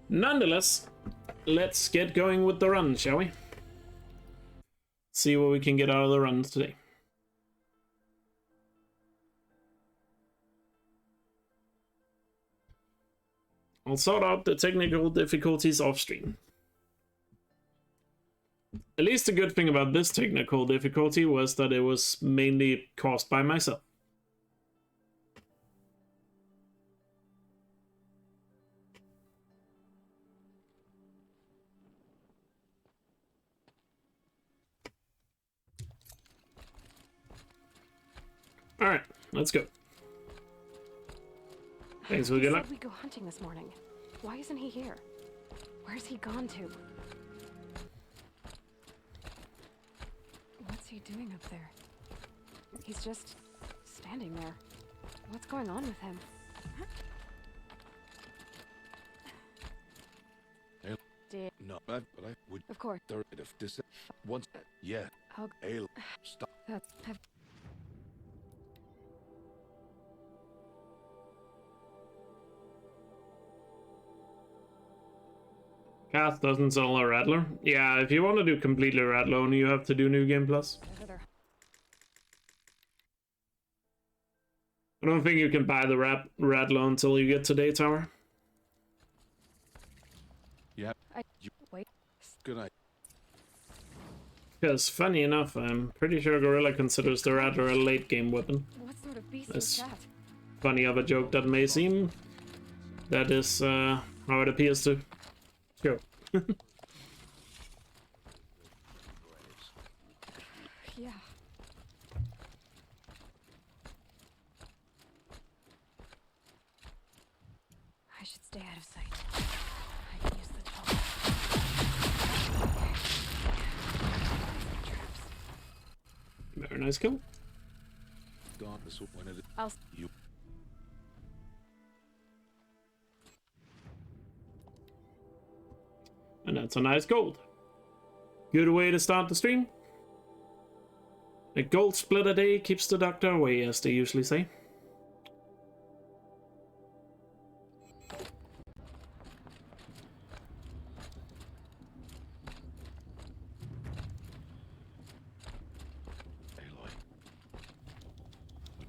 Nonetheless, let's get going with the run, shall we? See what we can get out of the runs today. I'll sort out the technical difficulties off stream. At least the good thing about this technical difficulty was that it was mainly caused by myself. Alright, let's go. Thanks for good luck. We go hunting this morning. Why isn't he here? Where's he gone to? What's he doing up there? He's just standing there. What's going on with him? No, but I would. Of course. If this once, yeah. I'll Stop. Kath doesn't sell a Rattler. Yeah, if you want to do completely Rattler only, you have to do New Game Plus. I don't think you can buy the Rattler until you get to Day Tower. Yeah. Wait. Good night. Because, funny enough, I'm pretty sure Gorilla considers the Rattler a late game weapon. What sort of beast As is that? funny of a joke that may seem, that is how it appears to. Sure. Yeah. I should stay out of sight. I can use the toilet. Traps. Very nice kill. Gone. This when it. I'll. You. And that's a nice gold. Good way to start the stream. A gold split a day keeps the doctor away, as they usually say. Aloy.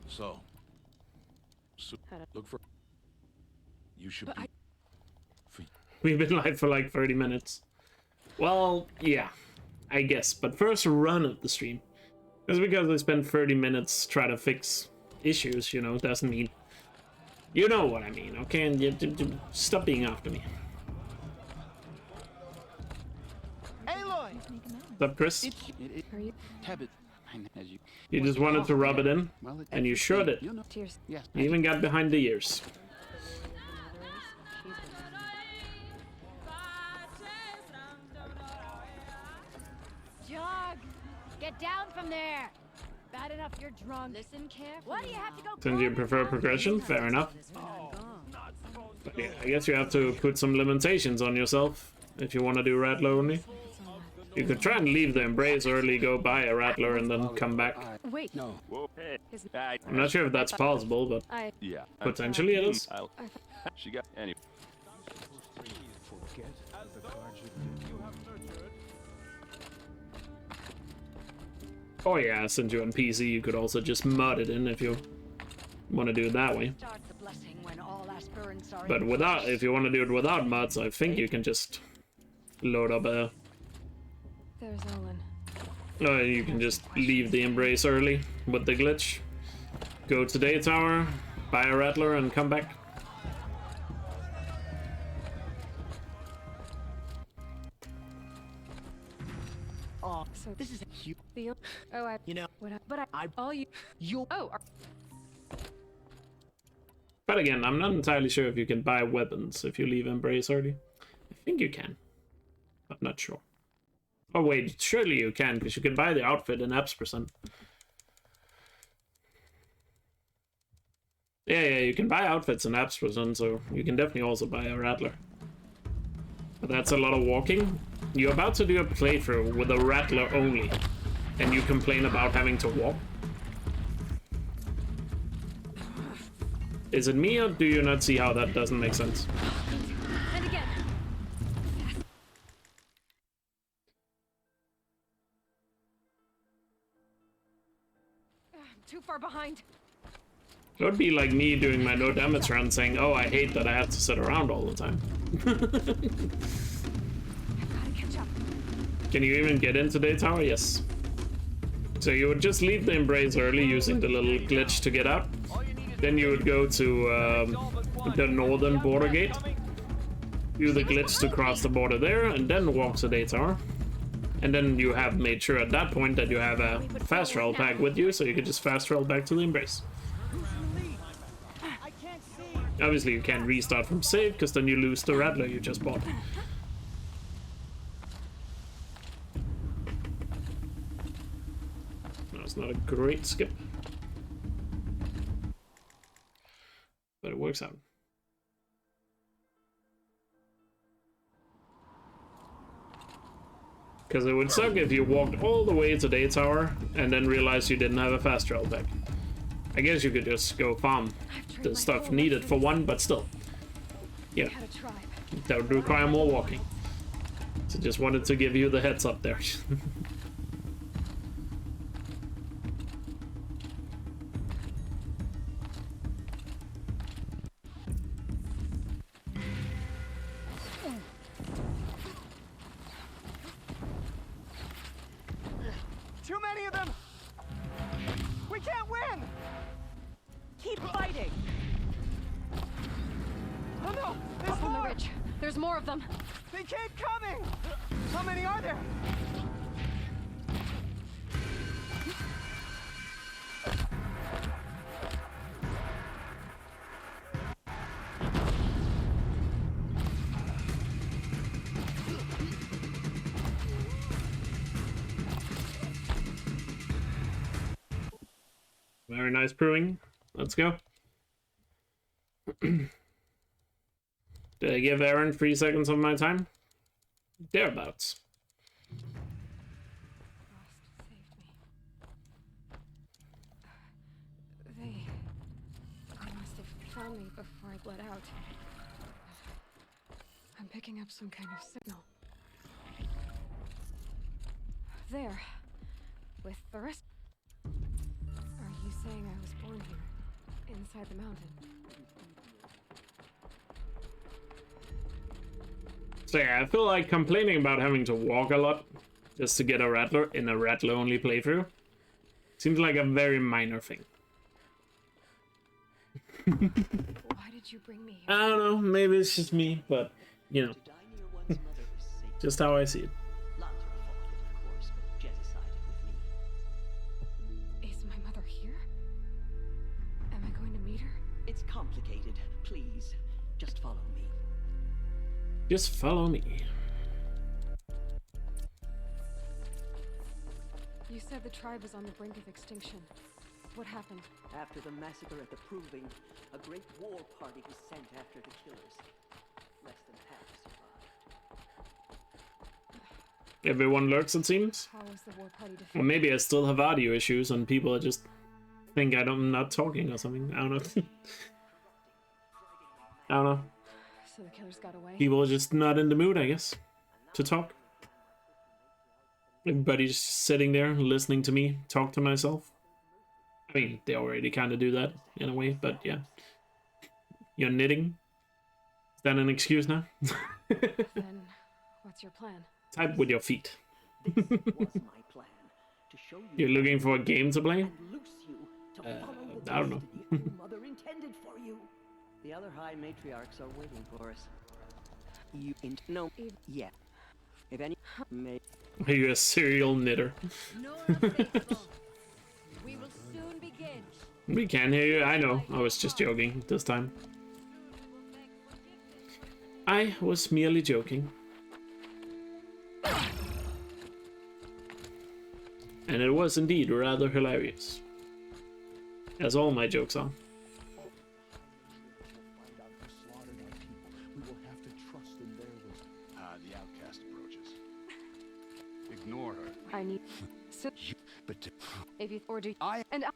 So look for. You should be. We've been live for like 30 minutes. Well, yeah, I guess. But first run of the stream. Just because I spent 30 minutes trying to fix issues, you know, doesn't mean... You know what I mean, okay? And you stop being after me. Aloy! What's up, Chris? Are you? You just wanted to rub it in, and you sure did. Tears. You even got behind the ears. Get down from there! Bad enough you're drunk. Listen carefully. Why do you have to go? Since you prefer progression, fair enough. But yeah, I guess you have to put some limitations on yourself if you want to do Rattler only. You could try and leave the Embrace early, go buy a Rattler, and then come back. Wait. No. I'm not sure if that's possible, but Yeah. potentially it is. She got any. Oh yeah, since you're on PC, you could also just mod it in if you want to do it that way. But without, if you want to do it without mods, I think you can just load up a... There's Olin. No, you can just leave the Embrace early with the glitch. Go to Day Tower, buy a Rattler, and come back. Oh, So this is you. the. Oh, I. You know, What? But I. All you. you. Oh. But again, I'm not entirely sure if you can buy weapons if you leave Embrace early. I think you can. I'm not sure. Oh wait, surely you can, because you can buy the outfit in apps%. Yeah, you can buy outfits in apps%, so you can definitely also buy a Rattler. But that's a lot of walking. You're about to do a playthrough with a Rattler only, and you complain about having to walk? Is it me, or do you not see how that doesn't make sense? And again. too far behind. It would be like me doing my no damage run saying, oh, I hate that I have to sit around all the time. Gotta catch up. Can you even get into Day Tower? Yes. So you would just leave the Embrace early using the little glitch to get out. Then you would go to the northern border gate. Use the glitch to cross the border there, and then walk to Day Tower. And then you have made sure at that point that you have a fast travel pack with you, so you can just fast travel back to the Embrace. Obviously you can't restart from save, because then you lose the Rattler you just bought. That's not a great skip. But it works out. Because it would suck if you walked all the way to Day Tower and then realized you didn't have a fast travel pack. I guess you could just go farm the stuff needed for one, but still. Yeah, that would require more walking. So just wanted to give you the heads up there. Too many of them! We can't win! Keep fighting! Oh no! There's Up on the more! ridge. There's more of them. They keep coming! How many are there? Very nice brewing. Let's go. Did I give Aaron 3 seconds of my time? Thereabouts. They must have found me before I bled out. I'm picking up some kind of signal. There. With the rest. Are you saying I was born here? Inside the mountain? So yeah, I feel like complaining about having to walk a lot just to get a Rattler in a Rattler-only playthrough seems like a very minor thing. Why did you bring me here? I don't know, maybe it's just me, but, you know, just how I see it. Is my mother here? Am I going to meet her? It's complicated. Please, just follow me. Just follow me. You said the tribe was on the brink of extinction. What happened? After the massacre at the Proving, a great war party was sent after the killers. Less than half survived. Everyone lurks, it seems. How was the war party defeated? Or maybe I still have audio issues and people are just think I'm not talking or something. I don't know. I don't know. So the killers got away? People are just not in the mood, I guess, to talk. Everybody's just sitting there listening to me talk to myself. I mean, they already kind of do that in a way, but yeah. You're knitting? Is that an excuse now? Then, what's your plan? Type with your feet. This was my plan, to show you. You're looking for a game to play? And loose you to follow the I don't know. destiny your mother intended for you. The other high matriarchs are waiting for us. You no yet. If any may. Are you a serial knitter? Nora faithful. We will soon begin. We can hear you. I know. I was just joking this time. I was merely joking. And it was indeed rather hilarious. As all my jokes are. The outcast approaches. Ignore her. I need... So, But if you... Or do... I... And I...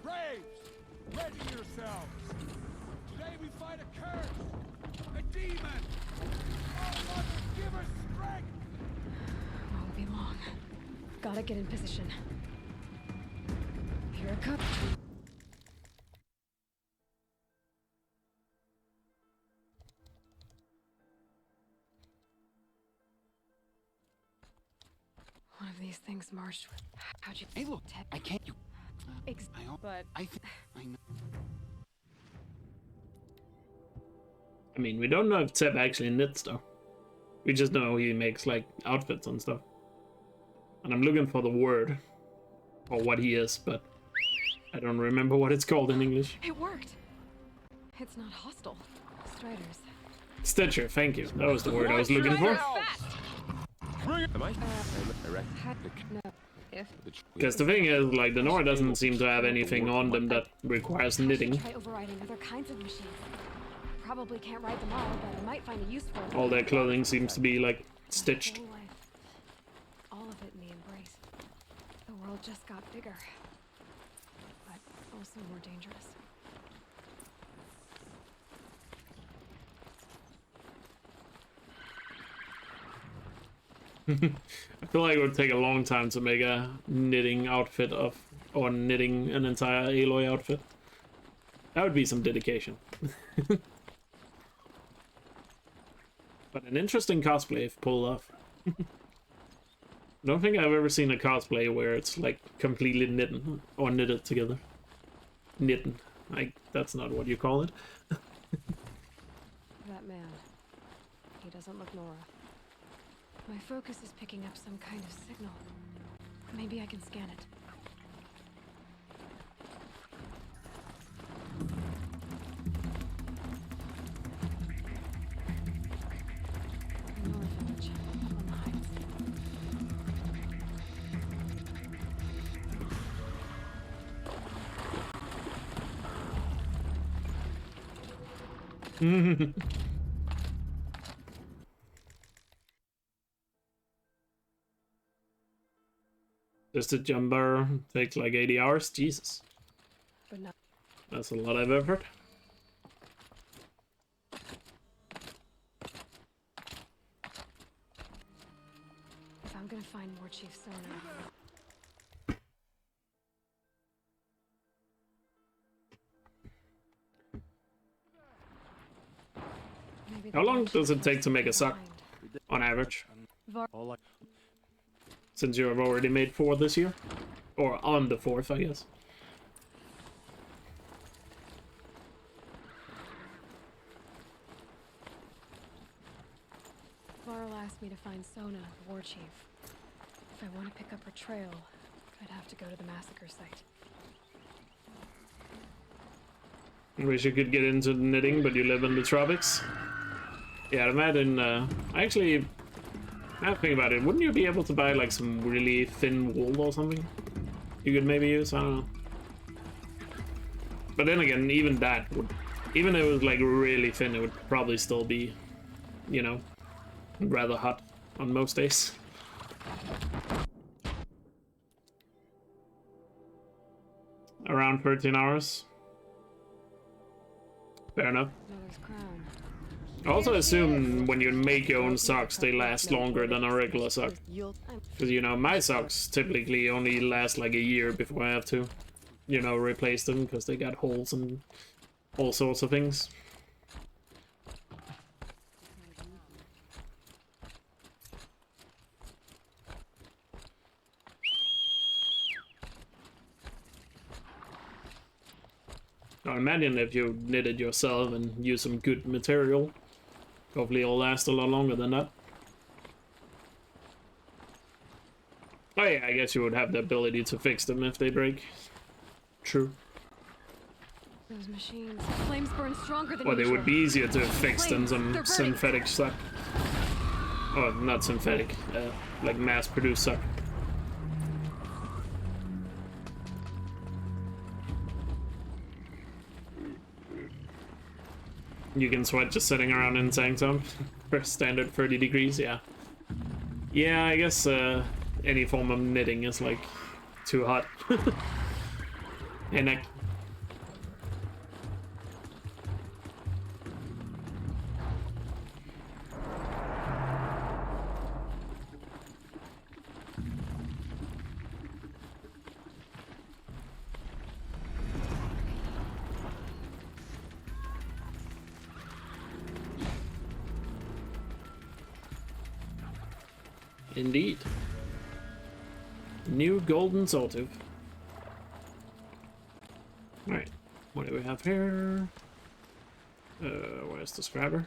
Braves, ready yourselves. Today we fight a curse, a demon. Oh, mother, give us strength. Won't be long. Gotta get in position. One of these things marched with. How'd you? Hey, look, I can't. You. But I know. I mean, we don't know if Seb actually knits though. We just know he makes like outfits and stuff. And I'm looking for the word or what he is, but I don't remember what it's called in English. it worked. It's not hostile. Striders. Stitcher, thank you. That was the word I was looking for. Am I? No. If Because the thing is, like, the Nora doesn't seem to have anything on them that requires knitting. try overriding other kinds of machines. Probably can't ride them all, but I might find a use for them. All their clothing seems to be, like, stitched. Whole life. All of it in the embrace. The world just got bigger, but also more dangerous. I feel like it would take a long time to make a knitting outfit of, or knitting an entire Aloy outfit. That would be some dedication. But an interesting cosplay if pulled off. I don't think I've ever seen a cosplay where it's like completely knitted or knitted together. Knitting. Like, that's not what you call it. That man. He doesn't look Nora. My focus is picking up some kind of signal. Maybe I can scan it. Nora village. On the heights. Just a jumper takes like 80 hours. Jesus. But not. That's a lot of effort. If I'm gonna find more Chief Sona. Maybe How the long branch does it is take to make a left sock, behind. on average? All I. Since you have already made 4 this year? Or on the 4th, I guess. Varl asked me to find Sona, the war chief. If I want to pick up her trail, I'd have to go to the massacre site. I wish you could get into knitting, but you live in the tropics. Yeah, I'd imagine, actually, now think about it, wouldn't you be able to buy like some really thin wool or something? You could maybe use, I don't know. But then again, even that would, even if it was like really thin, it would probably still be, you know, rather hot on most days. Around 13 hours. Fair enough. Mother's crown. I also assume when you make your own socks, they last longer than a regular sock. Because, you know, my socks typically only last like a year before I have to, you know, replace them because they got holes and all sorts of things. I imagine if you knit it yourself and use some good material, hopefully it'll last a lot longer than that. Oh yeah, I guess you would have the ability to fix them if they break. True. Those machines. Flames burn stronger than Well, they usual. would be easier to fix than some They're burning. synthetic stuff. Oh, not synthetic, like mass-produced stuff. You can sweat just sitting around in tank top for standard 30 degrees, yeah. Yeah, I guess any form of knitting is like too hot. And I... Indeed. New golden sawtooth. Alright, what do we have here? Where's the scrabber?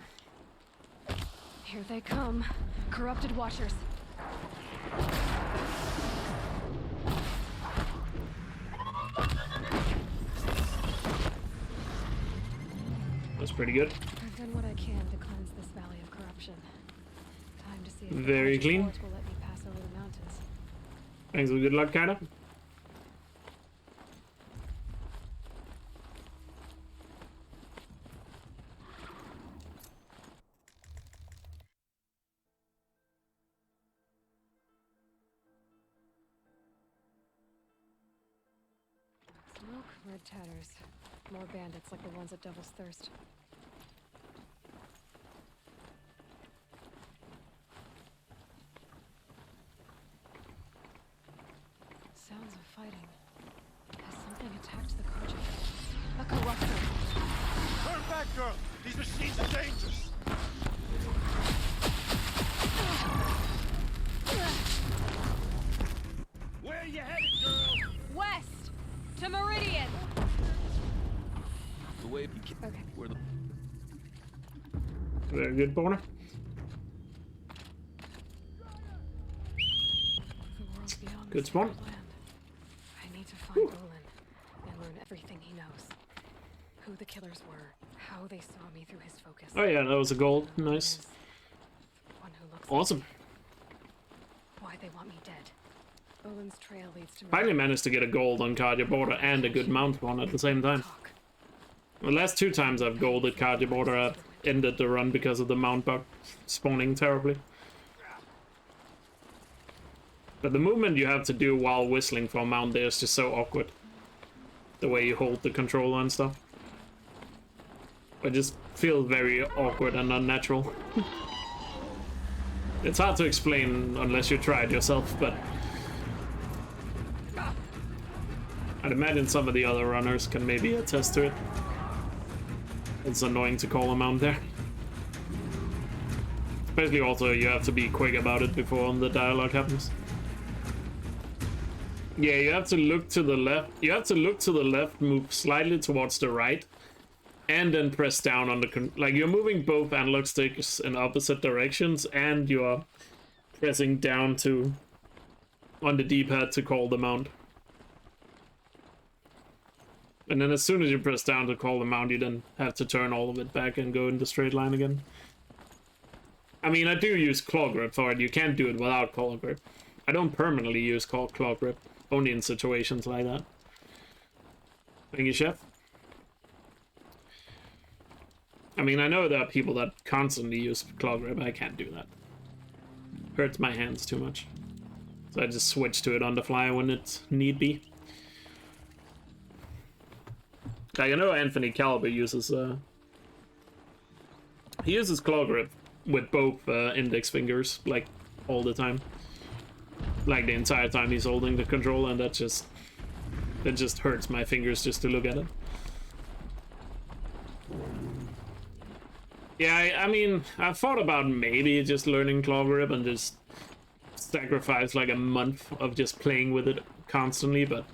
Here they come. Corrupted watchers. That's pretty good. I've done what I can to cleanse this valley of corruption. Time to see if Very the clean. will let me pass over the mountains. Thanks for good luck, kinda. Smoke, red tatters. More bandits like the ones at Devil's Thirst. Sounds of fighting. Has something attacked the Kojak? A corruptor. Turn back, girl! These machines are dangerous! Where are you headed, girl? West! To Meridian! The way Okay. where the Very good, Boner. The world beyond Good this spawn. land. I need to find Olin and learn everything he knows. Who the killers were, how they saw me through his focus. Oh yeah, that was a gold. Nice. One who looks Awesome. why they want me dead. Olin's trail leads to Finally managed to get a gold on Cardia Border and a good mount one at the same time. talk. The last two times I've golded Cardia Border, I've ended the run because of the mount bug spawning terribly. But the movement you have to do while whistling for a mount there is just so awkward. The way you hold the controller and stuff. It just feels very awkward and unnatural. It's hard to explain unless you try it yourself, but I'd imagine some of the other runners can maybe attest to it. It's annoying to call a mount there. Especially also you have to be quick about it before the dialogue happens. Yeah, you have to look to the left. You have to look to the left, move slightly towards the right, and then press down on the like you're moving both analog sticks in opposite directions, and you're pressing down to on the D-pad to call the mount. And then as soon as you press down to call the mount, you then have to turn all of it back and go in the straight line again. I mean, I do use claw grip for it. You can't do it without claw grip. I don't permanently use claw grip, only in situations like that. Thank you, Chef. I mean, I know there are people that constantly use claw grip. I can't do that. Hurts my hands too much. So I just switch to it on the fly when it's need be. Like, I know Anthony Caliber uses he uses claw grip with both index fingers, like, all the time. Like, the entire time he's holding the controller, and that just hurts my fingers just to look at it. Yeah, I mean, I thought about maybe just learning claw grip and just sacrifice like a month of just playing with it constantly, but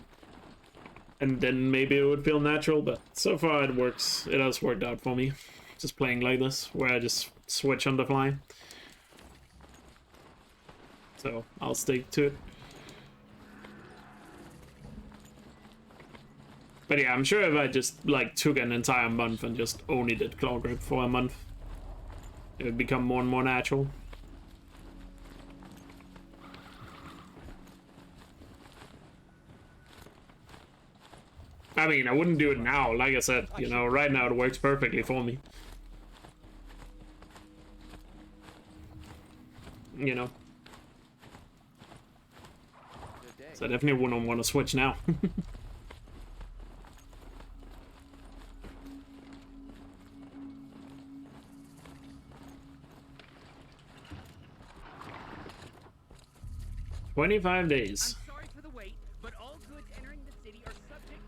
and then maybe it would feel natural, but so far it works. It has worked out for me, just playing like this, where I just switch on the fly. So I'll stick to it. But yeah, I'm sure if I just like took an entire month and just only did claw grip for a month, it would become more and more natural. I mean, I wouldn't do it now. Like I said, you know, right now it works perfectly for me. You know. So I definitely wouldn't want to switch now. $25 days. I'm sorry for the wait, but all goods entering the city are subject.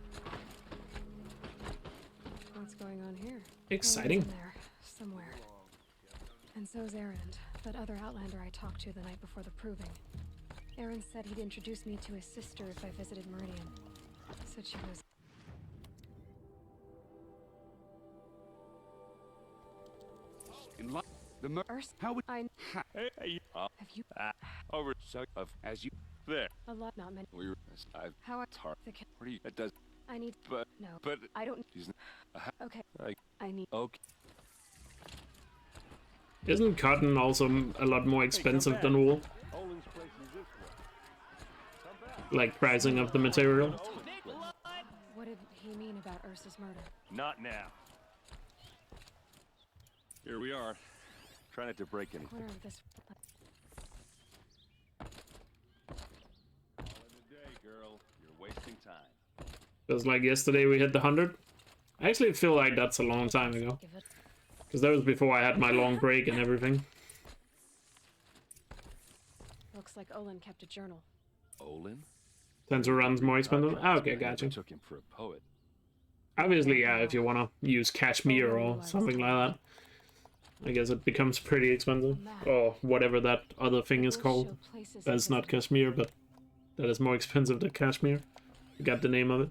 What's going on here? Exciting. Olin's in there, somewhere. And so's Erend, that other Outlander I talked to the night before the proving. Aaron said he'd introduce me to his sister if I visited Meridian. Said she was... In line, the mer- Urs- How would I... Hey, Have you... over so of as you there. A lot, not many. We were How I... it's hard. The What do you? It does. I need... But No. but I don't... she's Okay. like I need... okay. Isn't cotton also a lot more expensive than wool? Olin's place is this way. Come back. Like pricing of the material? What did he mean about Ursa's murder? Not now. Here we are. Try not to break anything. Corner of this... All in the day, girl. You're wasting time. Because like yesterday we hit the 100. I actually feel like that's a long time ago. Give it... Because that was before I had my long break and everything. Looks like Olin kept a journal. Olin? Tensor run's more expensive? Ah, okay, gotcha. Took him for a poet. Obviously, yeah, if you want to use Kashmir or something like that. I guess it becomes pretty expensive. Or whatever that other thing is called. That's not Kashmir, but that is more expensive than Kashmir. Forgot the name of it.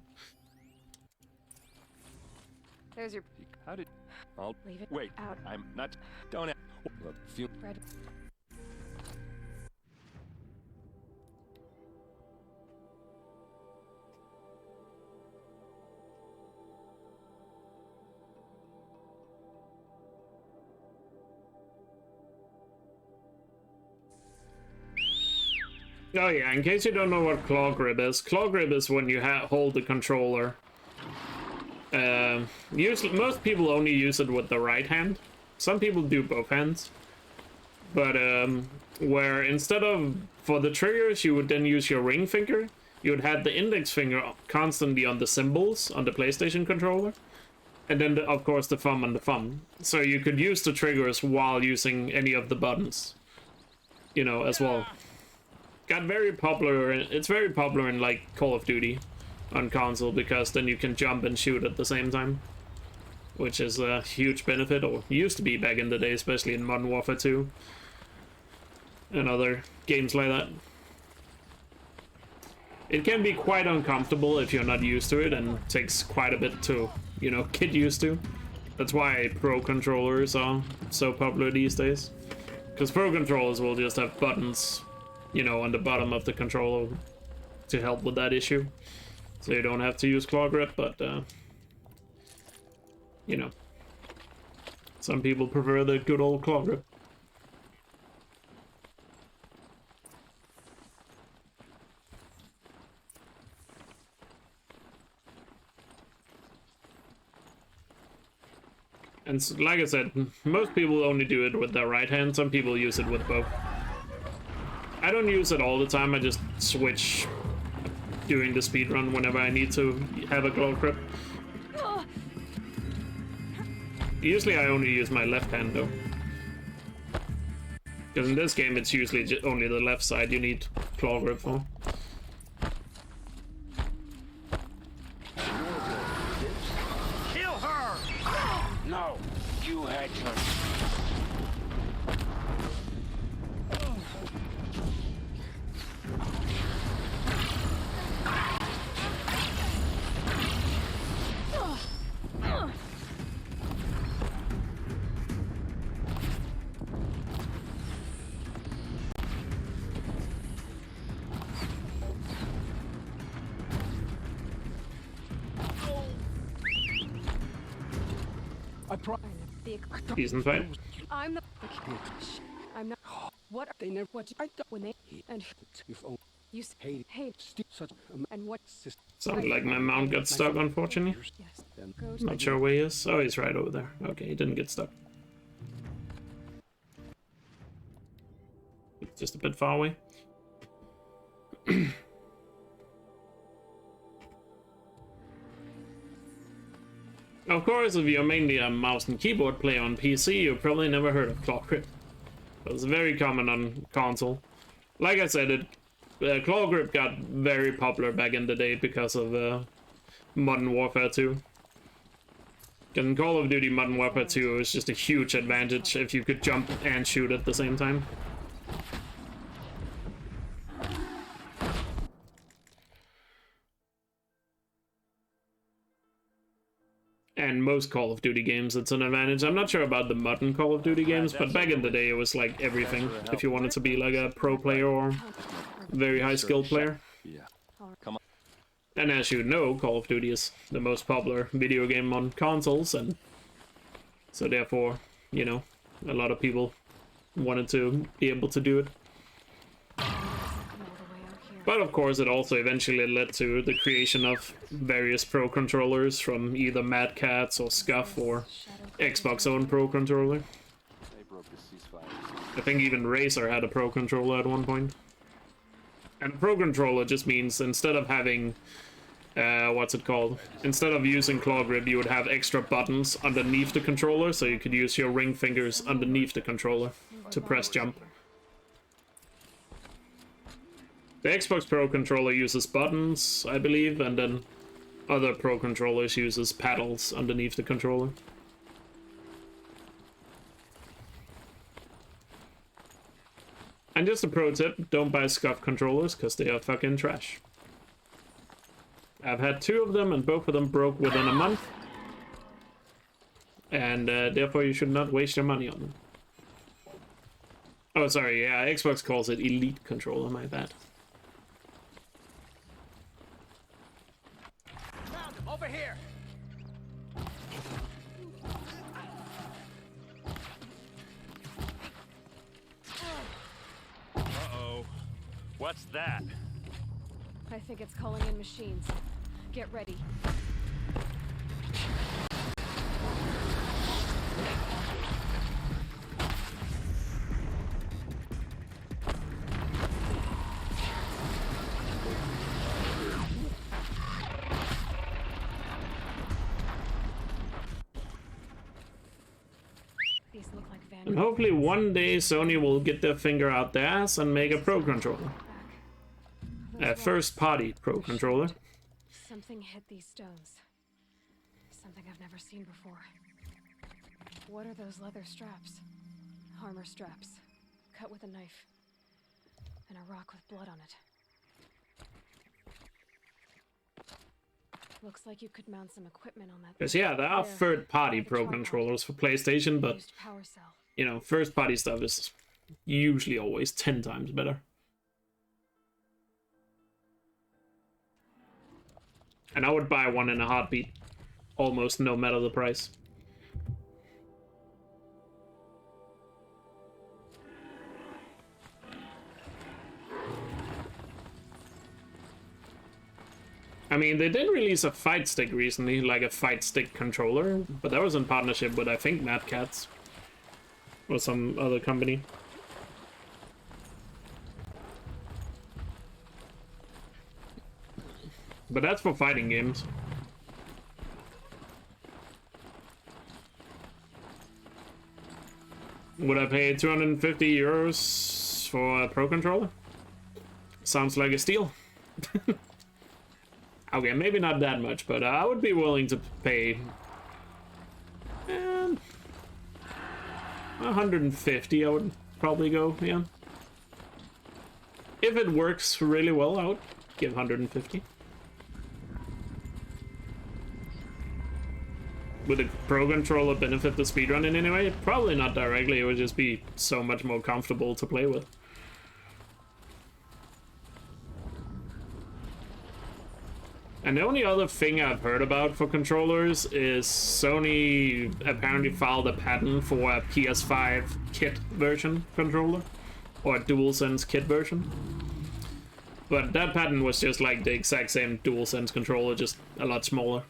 There's your... How did? I'll Leave it wait. out. I'm not. Don't. Feel. Bread. Oh yeah, in case you don't know what claw grip is when you hold the controller. Usually, most people only use it with the right hand. Some people do both hands. But where instead of, for the triggers, you would then use your ring finger, you would have the index finger constantly on the symbols on the PlayStation controller. And then, of course, the thumb on the thumb. So you could use the triggers while using any of the buttons, you know, as well. Got very popular, it's very popular in, like, Call of Duty on console, because then you can jump and shoot at the same time. Which is a huge benefit, or used to be back in the day, especially in Modern Warfare 2. And other games like that. It can be quite uncomfortable if you're not used to it, and takes quite a bit to, you know, get used to. That's why Pro controllers are so popular these days. Because Pro controllers will just have buttons, you know, on the bottom of the controller to help with that issue. So you don't have to use claw grip, but, you know, some people prefer the good old claw grip. And so, like I said, most people only do it with their right hand, some people use it with both. I don't use it all the time, I just switch during the speedrun whenever I need to have a claw grip. Usually I only use my left hand though. Because in this game it's usually only the left side you need claw grip for. Kill her! No, you had your... Decent fight. I'm the... I'm not... What? They never... What? I don't... When they... And... You've only You... hated Hate... such And what? Sounded like my mount got stuck, unfortunately. Yes. Then Go to... Not sure where he is. Oh, he's right over there. Okay, he didn't get stuck. Just a bit far away. Of course, if you're mainly a mouse and keyboard player on PC, you've probably never heard of claw grip. But it's very common on console. Like I said, claw grip got very popular back in the day because of Modern Warfare 2. In Call of Duty Modern Warfare 2, it was just a huge advantage if you could jump and shoot at the same time. And most Call of Duty games, it's an advantage. I'm not sure about the modern Call of Duty games, but back in the day, it was like everything. If you wanted to be like a pro player or very high skilled player. Yeah. Come on. And as you know, Call of Duty is the most popular video game on consoles, and so therefore, you know, a lot of people wanted to be able to do it. But of course, it also eventually led to the creation of various pro controllers from either Mad Catz or Scuff or Xbox own pro controller. They broke the ceasefire. I think even Razer had a pro controller at one point. And a pro controller just means instead of having, what's it called? Instead of using claw grip, you would have extra buttons underneath the controller, so you could use your ring fingers underneath the controller to press jump. The Xbox Pro controller uses buttons, I believe, and then other Pro controllers uses paddles underneath the controller. And just a pro tip, don't buy Scuff controllers, because they are fucking trash. I've had 2 of them, and both of them broke within a month. And therefore you should not waste your money on them. Oh, sorry, yeah, Xbox calls it Elite controller, my bad. Over here! Uh-oh. What's that? I think it's calling in machines. Get ready. And hopefully one day Sony will get their finger out their ass and make a pro controller. A first-party pro controller. Something hit these stones. Something I've never seen before. What are those leather straps? Armor straps, cut with a knife, and a rock with blood on it. Looks like you could mount some equipment on that. Because yeah, there are third-party pro controllers for PlayStation, but you know, first-party stuff is usually always 10 times better. And I would buy one in a heartbeat, almost no matter the price. I mean, they did release a fight stick recently, like a fight stick controller, but that was in partnership with, I think, Mad Catz or some other company. But that's for fighting games. Would I pay 250 euros for a pro controller? Sounds like a steal. Okay, maybe not that much, but I would be willing to pay 150. I would probably go, yeah. If it works really well, I would give 150. Would the pro controller benefit the speedrun in any way? Probably not directly, it would just be so much more comfortable to play with. And the only other thing I've heard about for controllers is Sony apparently filed a patent for a PS5 kit version controller, or a DualSense kit version. But that patent was just like the exact same DualSense controller, just a lot smaller.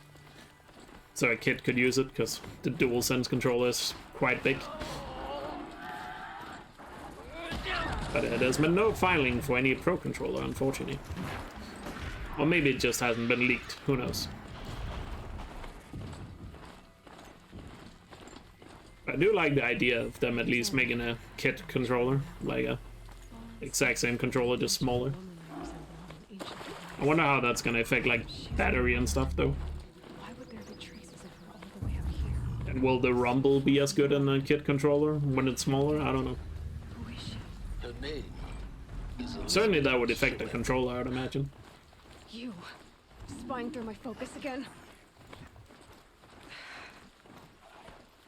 So a kid could use it, because the DualSense controller is quite big. But there's been no filing for any pro controller, unfortunately. Or maybe it just hasn't been leaked, who knows. I do like the idea of them at least making a kit controller, like a exact same controller, just smaller. I wonder how that's gonna affect like battery and stuff though. And will the rumble be as good in a kit controller when it's smaller? I don't know. Certainly that would affect the controller, I'd imagine. You spying through my focus again?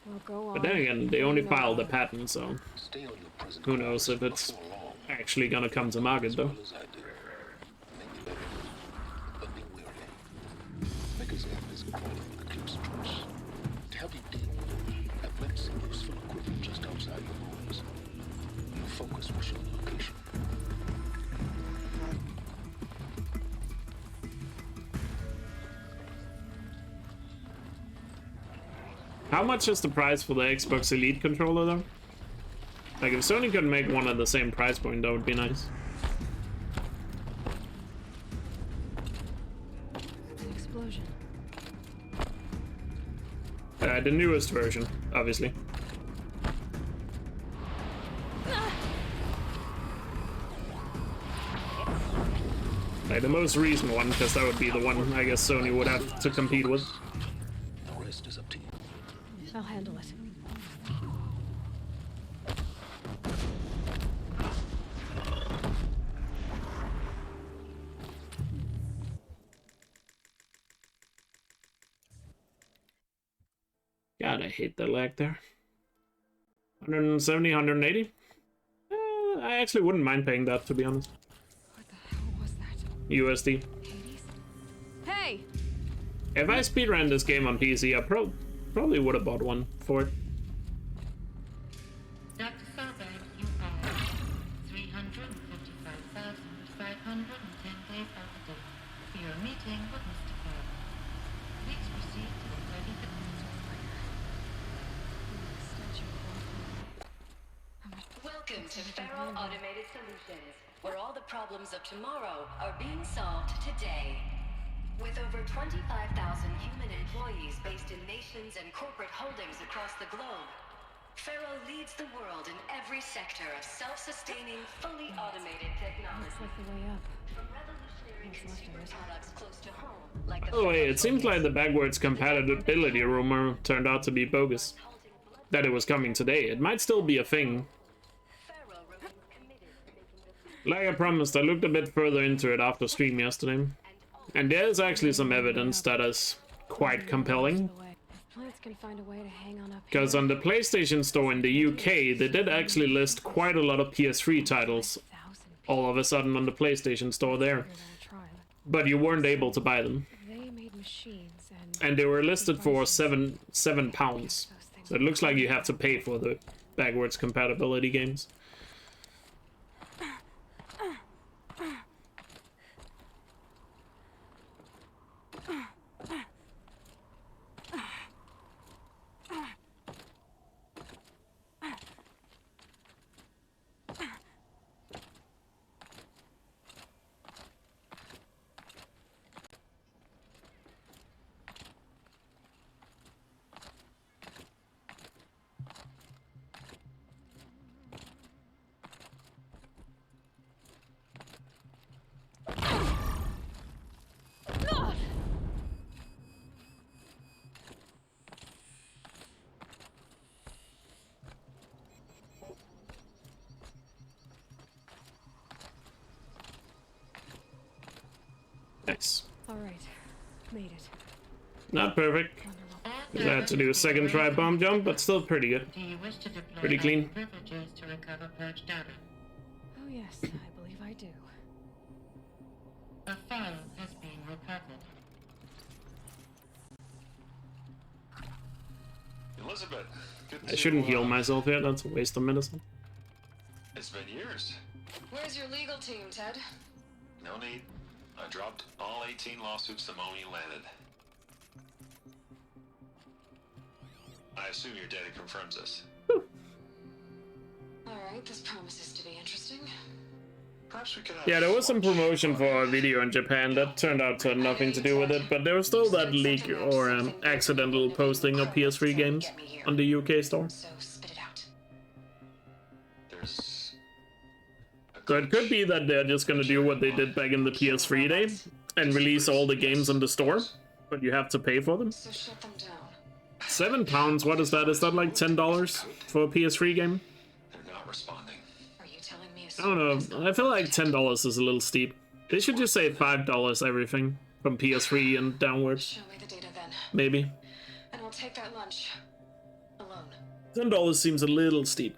Well, go on. But then again, they only Bring it filed a on. patent, so Stay on your present who knows course if it's before long, actually gonna come to market, though. as I did. Make better, but be wary. Maker's F is calling with a close choice. To help you dig, I've left some useful equipment just outside your walls. Your focus will show the location. How much is the price for the Xbox Elite controller, though? Like, if Sony could make one at the same price point, that would be nice. An explosion. The newest version, obviously. Like, the most recent one, because that would be the one I guess Sony would have to compete with. The rest is up to you. I'll handle it. God, I hate the lag there. 170, 180? I actually wouldn't mind paying that, to be honest. What the hell was that? USD. Hades? Hey! If I speedran this game on PC, I probably would have bought one for it. Dr. Solberg, you are 355,510 days overdue for your meeting with Mr. Farrell. Please proceed to the 35th. Welcome to Feral Automated Solutions, where all the problems of tomorrow are being solved today. With over 25,000 human employees based in nations and corporate holdings across the globe, Feral leads the world in every sector of self-sustaining, fully automated technology. Looks like the way up. From revolutionary consumer products close to home, like the Oh wait, it seems like the backwards compatibility rumor turned out to be bogus. That it was coming today. It might still be a thing. Feral remains committed to making the Like I promised, I looked a bit further into it after stream yesterday. And there's actually some evidence that is quite compelling. If plants can find a way to hang on up Because on the PlayStation Store in the UK, they did actually list quite a lot of PS3 titles all of a sudden on the PlayStation Store there. But you weren't able to buy them. They made machines And they were listed for £7. So it looks like you have to pay for the backwards compatibility games. Nice. Alright. Made it. Not perfect. Because I had to do a second try bomb jump, but still pretty good. Do you wish to deploy Pretty clean. privileges to recover purged data? Oh yes, I believe I do. A file has been recovered. Elizabeth, good I shouldn't to, heal myself here, that's a waste of medicine. It's been years. Where's your legal team, Ted? No need. I dropped all 18 lawsuits the moment you landed. I assume your data confirms this. Alright, this promises to be interesting. Perhaps we could have Yeah, there was some lunch. promotion for a video in Japan that turned out to have nothing to do with it, but there was still that leak or accidental posting of PS3 games on the UK store. So spit it out. There's a So it could be that they're just gonna do what they did back in the PS3 day and release all the games on the store, but you have to pay for them. So shut them down. £7, what is that? Is that like $10 for a PS3 game? They're not responding. Are you telling me I don't know, I feel like $10 is a little steep. They should just say $5 everything from PS3 and downwards, Show me the data then, maybe. and I'll take that lunch. Alone. $10 seems a little steep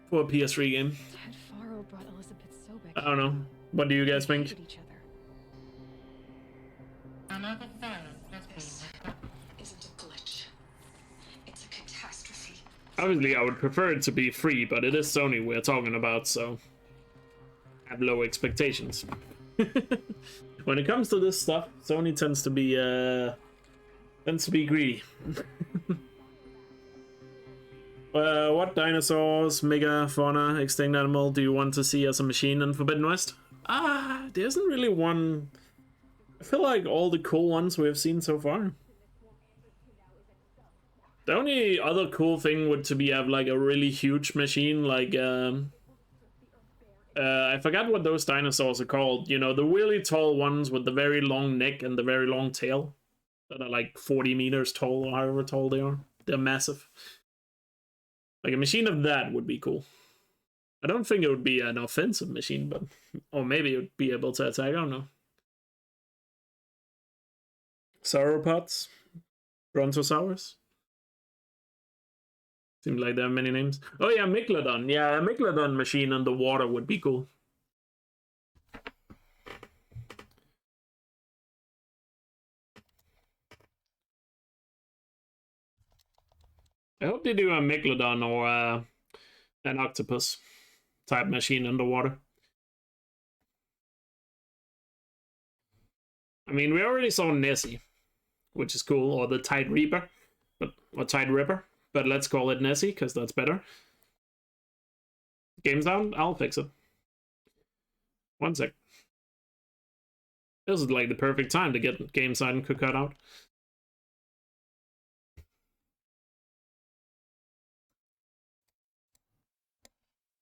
for a PS3 game. Ted Faro brought Elizabeth Sobek. I don't know. What do you guys think? Each other. Another violent has been Isn't a glitch. It's a catastrophe. Obviously, I would prefer it to be free, but it is Sony we're talking about, so I have low expectations. When it comes to this stuff, Sony tends to be greedy. What dinosaurs, mega fauna, extinct animal do you want to see as a machine in Forbidden West? There isn't really one. I feel like all the cool ones we have seen so far. The only other cool thing would to be have like a really huge machine, like I forgot what those dinosaurs are called. You know, the really tall ones with the very long neck and the very long tail that are like 40 meters tall or however tall they are. They're massive. Like a machine of that would be cool. I don't think it would be an offensive machine, but or maybe it would be able to attack. I don't know. Sauropods, Brontosaurus. Seems like there are many names. Oh yeah, Megalodon. Yeah, a Megalodon machine underwater would be cool. I hope they do a Megalodon or an octopus type machine underwater. I mean, we already saw Nessie, which is cool, or the Tide Reaper, or Tide Ripper. But let's call it Nessie, because that's better. Game's down? I'll fix it. One sec. This is like the perfect time to get game side and cut out.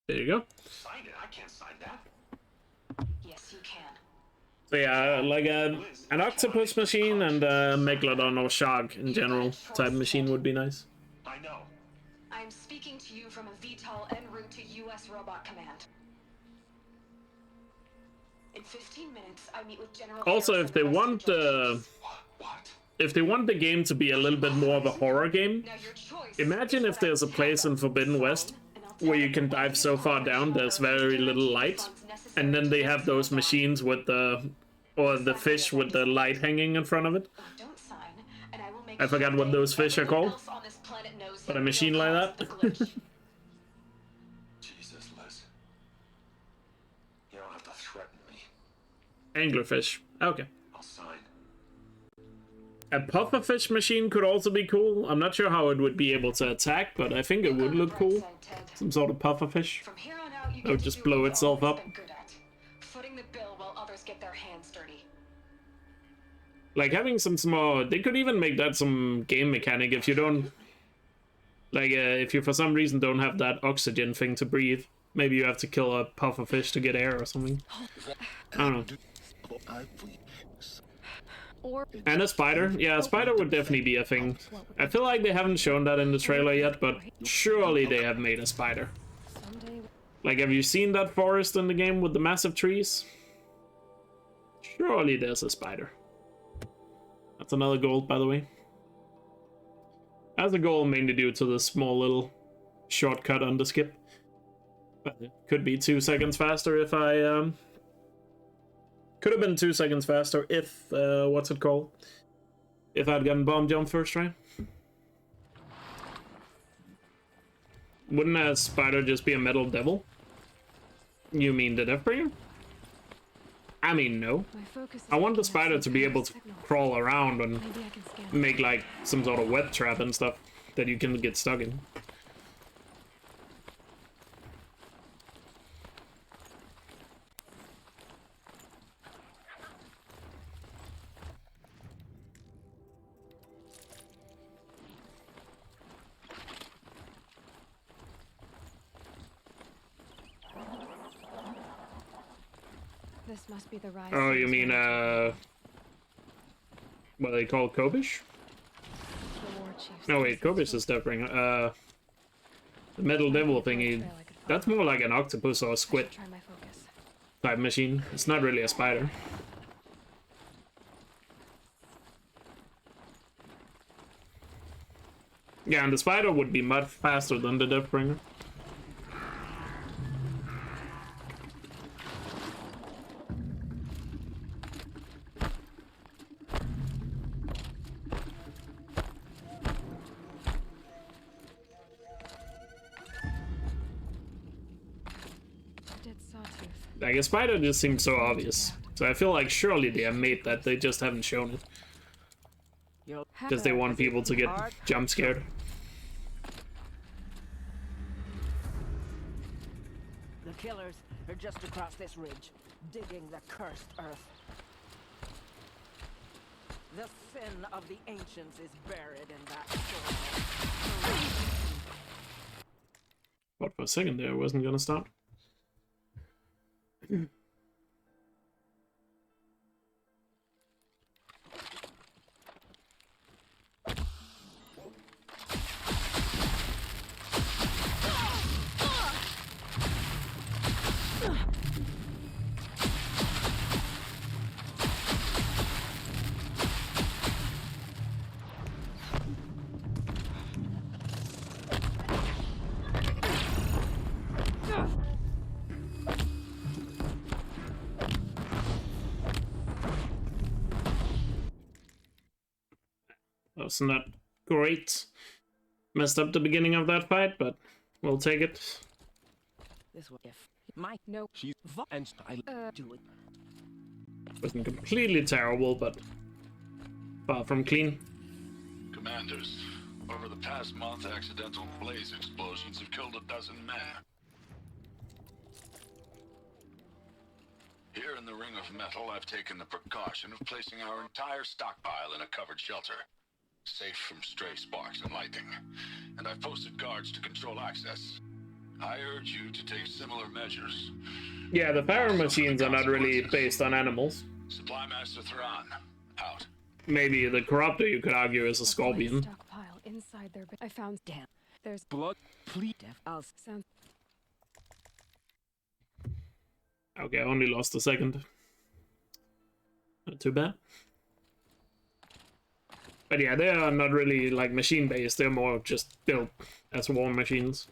There you go. Sign it. I can't sign that. Yes, you can. So yeah, like an octopus machine and a Megalodon or shark in general type machine would be nice. I know. I'm speaking to you from a VTOL en route to U.S. Robot Command. In 15 minutes, I meet with General. Also, if they want if they want the game to be a little bit more of a horror game, imagine if there's a place in Forbidden West where you can dive so far down there's very little light, and then they have those machines with the fish with the light hanging in front of it. I forgot what those fish are called, but a machine like that. Jesus, Liz. You don't have to threaten me. Anglerfish. Okay. I'll sign. A pufferfish machine could also be cool. I'm not sure how it would be able to attack, but I think it would look cool. Some sort of pufferfish. It would just blow itself up. Footing the bill while others get their hands dirty. Like having some small... They could even make that some game mechanic if you don't... Like, if you for some reason don't have that oxygen thing to breathe. Maybe you have to kill a pufferfish to get air or something. I don't know. And a spider. Yeah, a spider would definitely be a thing. I feel like they haven't shown that in the trailer yet, but surely they have made a spider. Like, have you seen that forest in the game with the massive trees? Surely there's a spider. That's another gold, by the way. That's a goal mainly due to the small little shortcut on the skip. But it could be 2 seconds faster if I... Could have been 2 seconds faster if, what's it called? If I'd gotten bomb jump first try. Wouldn't a spider just be a metal devil? You mean the Deathbringer? I mean, no. I want the spider to be able to crawl around and make like some sort of web trap and stuff that you can get stuck in. This must be the rise. Oh, you mean, what they call Kobish? No, wait, Kobish is Deathbringer. The metal devil thingy, that's more like an octopus or a squid type machine. It's not really a spider. Yeah, and the spider would be much faster than the Deathbringer. Like, a spider just seems so obvious. So I feel like surely they have made that, they just haven't shown it. Because they want people to get jump scared. The killers are just across this ridge, digging the cursed earth. The sin of the ancients is buried in that soil. But for a second there, I wasn't gonna stop. That was not great. Messed up the beginning of that fight, but we'll take it. This way, if my no, she's and I do it. Wasn't completely terrible, but far from clean. Commanders, over the past month, accidental blaze explosions have killed 12 men. Here in the Ring of Metal, I've taken the precaution of placing our entire stockpile in a covered shelter, safe from stray sparks and lightning, and I've posted guards to control access. I urge you to take similar measures. Yeah, the power machines are not really based on animals. Supply Master Thran, out. Maybe the Corruptor, you could argue, is a scorpion. Stockpile inside their. I found. Damn. There's blood. Please. I'll sound. Okay, I only lost a second. Not too bad. But yeah, they are not really like machine-based, they're more just built as war machines.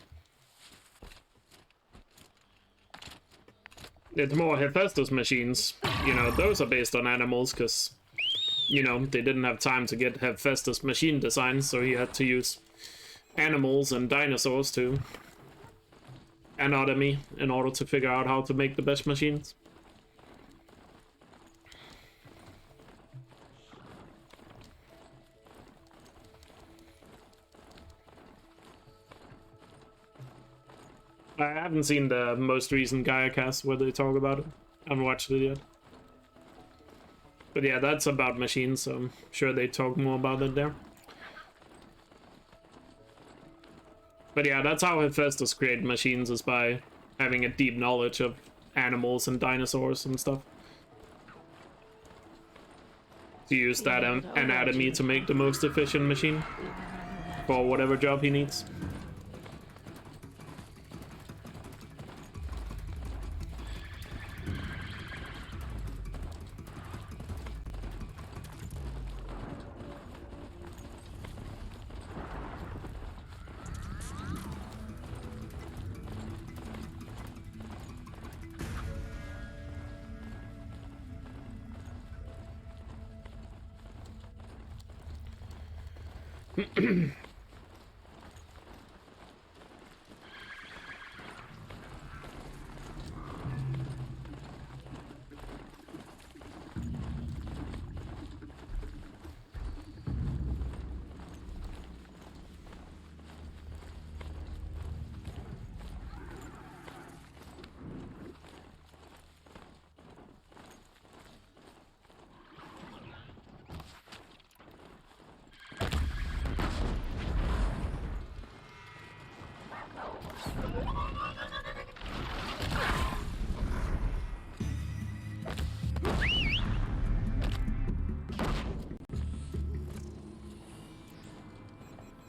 It's more Hephaestus machines, you know, those are based on animals, because, you know, they didn't have time to get Hephaestus machine designs, so he had to use animals and dinosaurs to anatomy in order to figure out how to make the best machines. I haven't seen the most recent Gaia cast where they talk about it. I haven't watched it yet. But yeah, that's about machines, so I'm sure they talk more about it there. But yeah, that's how Hephaestus created machines, is by having a deep knowledge of animals and dinosaurs and stuff. To use that anatomy to make the most efficient machine for whatever job he needs.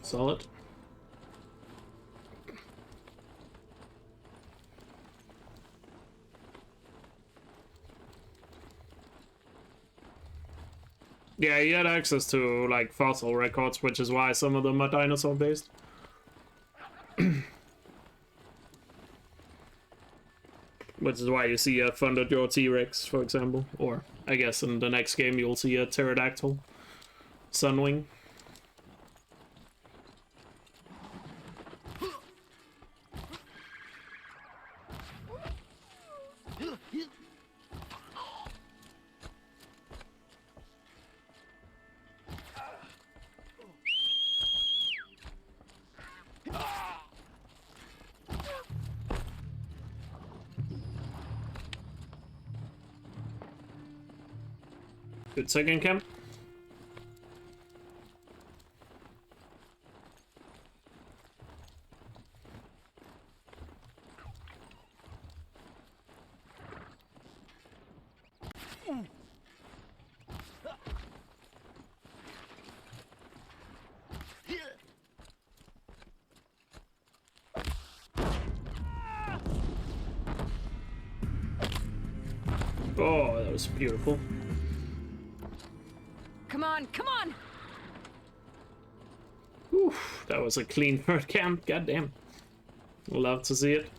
Solid. Yeah, you had access to like fossil records, which is why some of them are dinosaur based. Which is why you see a Thunderjaw T-Rex, for example. Or, I guess in the next game you'll see a Pterodactyl Sunwing. Good second camp. Oh, that was beautiful. Come on, come on! Oof, that was a clean third camp. Goddamn. Love to see it.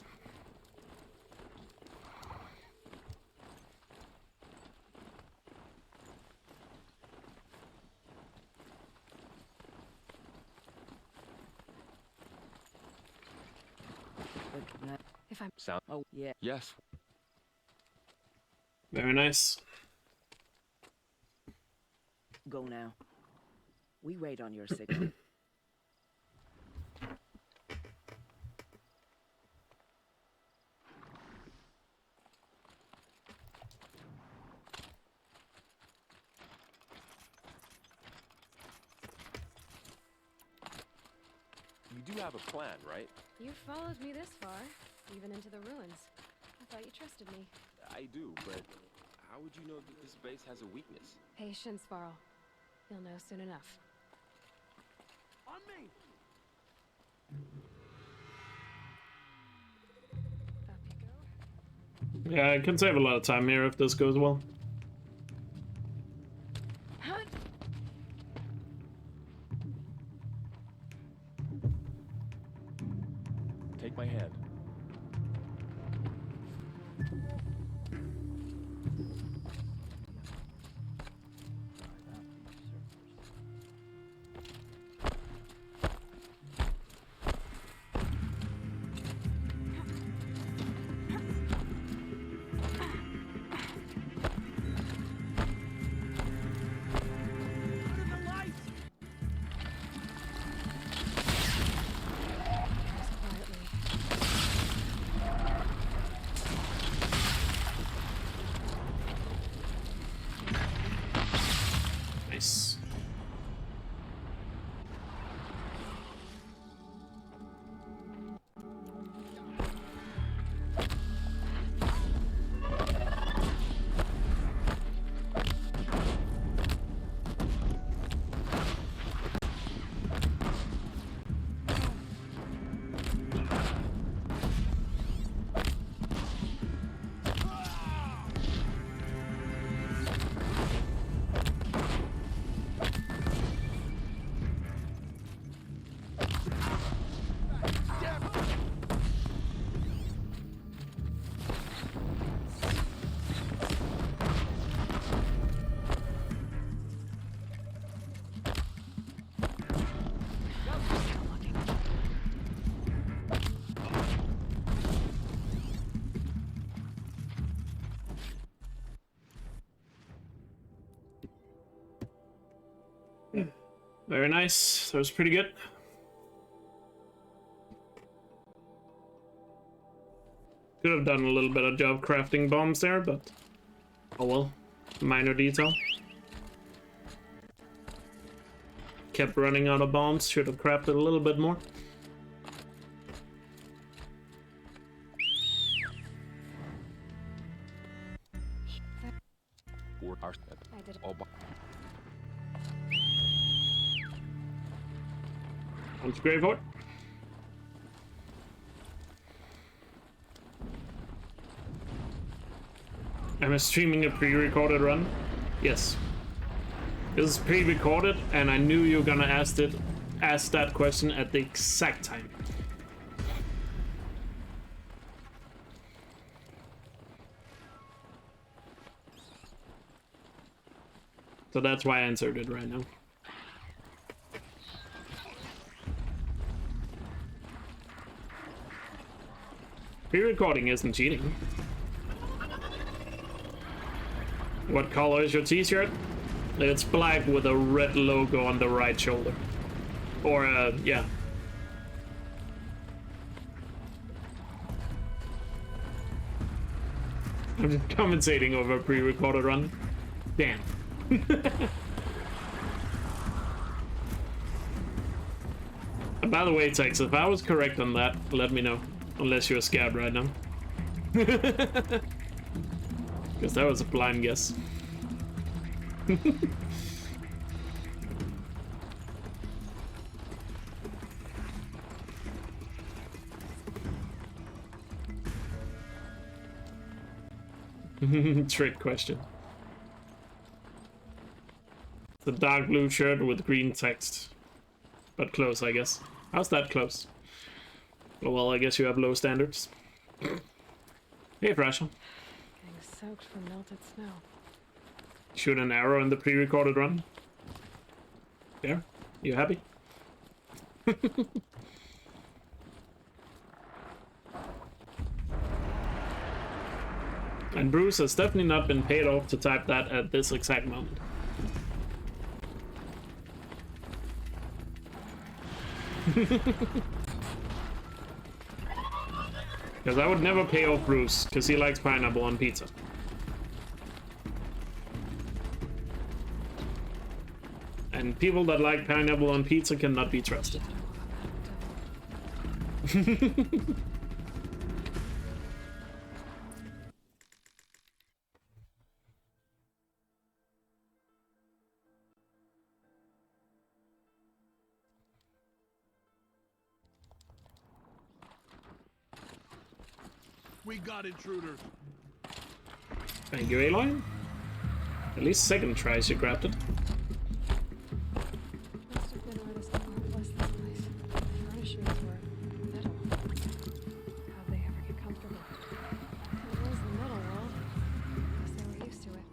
If I'm Sound. Oh, yeah. Yes. Very nice. Go now. We wait on your signal. You do have a plan, right? You followed me this far, even into the ruins. I thought you trusted me. I do, but how would you know that this base has a weakness? Patience, Varl. You'll know soon enough. On me! Up you go. Yeah, I can save a lot of time here if this goes well. Take my hand. Nice. Very nice. That was pretty good. Could have done a little better job crafting bombs there, but oh well. Minor detail. Kept running out of bombs. Should have crafted a little bit more. I did. On to Graveyard. Am I streaming a pre-recorded run? Yes. This is pre-recorded, and I knew you were gonna ask that question at the exact time. So that's why I answered it right now. Pre-recording isn't cheating. What color is your t-shirt? It's black with a red logo on the right shoulder. Or, yeah. I'm just commentating over a pre-recorded run. Damn. And by the way, Tex, if I was correct on that, let me know. Unless you're scared right now. Because that was a blind guess. Trick question. The dark blue shirt with green text. But close, I guess. How's that close? Oh, well, I guess you have low standards. Hey, Thrasher. Getting soaked from melted snow. Shoot an arrow in the pre-recorded run. There? You happy? And Bruce has definitely not been paid off to type that at this exact moment. Because I would never pay off Bruce, because he likes pineapple on pizza. And people that like pineapple on pizza cannot be trusted. We got intruders. Thank you, Aloy. At least second try she grabbed it. Must have been artists that were blessed this place. Furnishings were metal. How'd they ever get comfortable? It was the metal world. Guess they were used to it.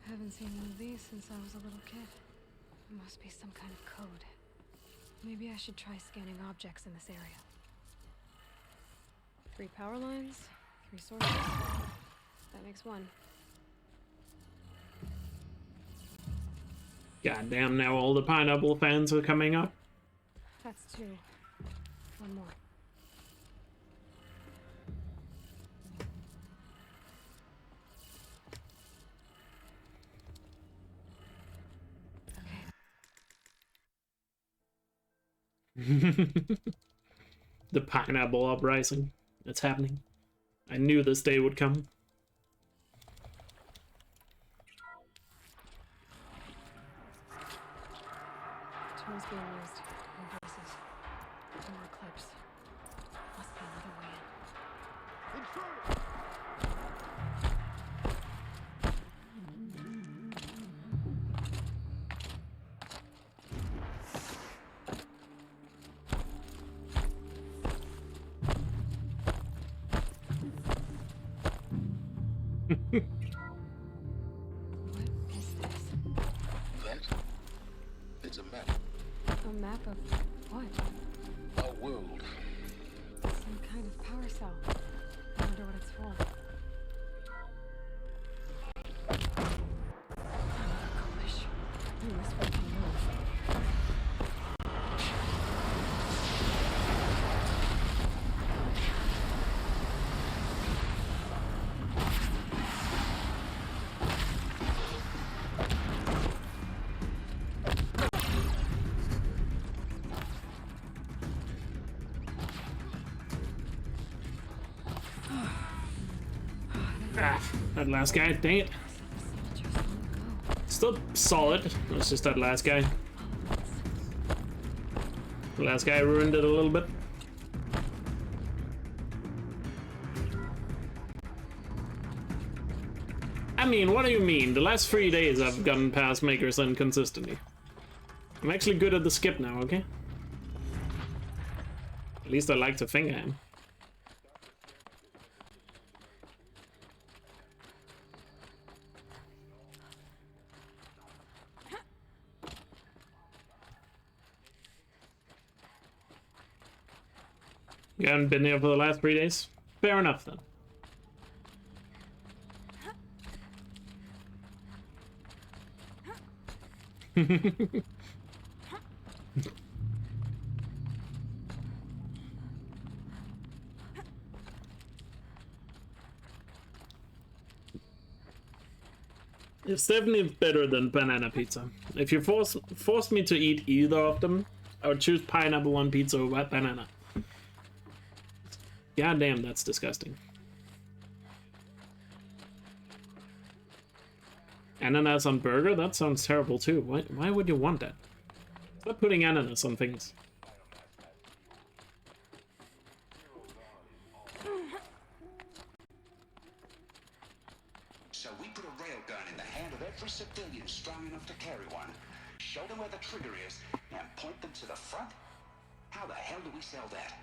Haven't seen one of these since I was a little kid. It must be some kind of code. Maybe I should try scanning objects in this area. 3 power lines, 3 sources. That makes 1. Goddamn, now all the pineapple fans are coming up. That's 2. 1 more. The pineapple uprising. It's happening. I knew this day would come. Tools being used. More voices. More clips. Must be another way in. Intruder! What is this? That? It's a map. A map of what? Our world. Some kind of power cell. I wonder what it's for. Gosh. You must fucking move. That last guy, dang it. Still solid. It's just that last guy. The last guy ruined it a little bit. mean, what do you mean? The last 3 days I've gotten past Makers and consistently. I'm actually good at the skip now, okay? At least I like to think I am. You haven't been there for the last 3 days? Fair enough then. It's definitely better than banana pizza. If you forced me to eat either of them, I would choose pineapple on pizza over banana. God damn, that's disgusting. Ananas on burger? That sounds terrible too. Why would you want that? Stop putting ananas on things. So we put a railgun in the hand of every civilian strong enough to carry one, show them where the trigger is, and point them to the front? How the hell do we sell that?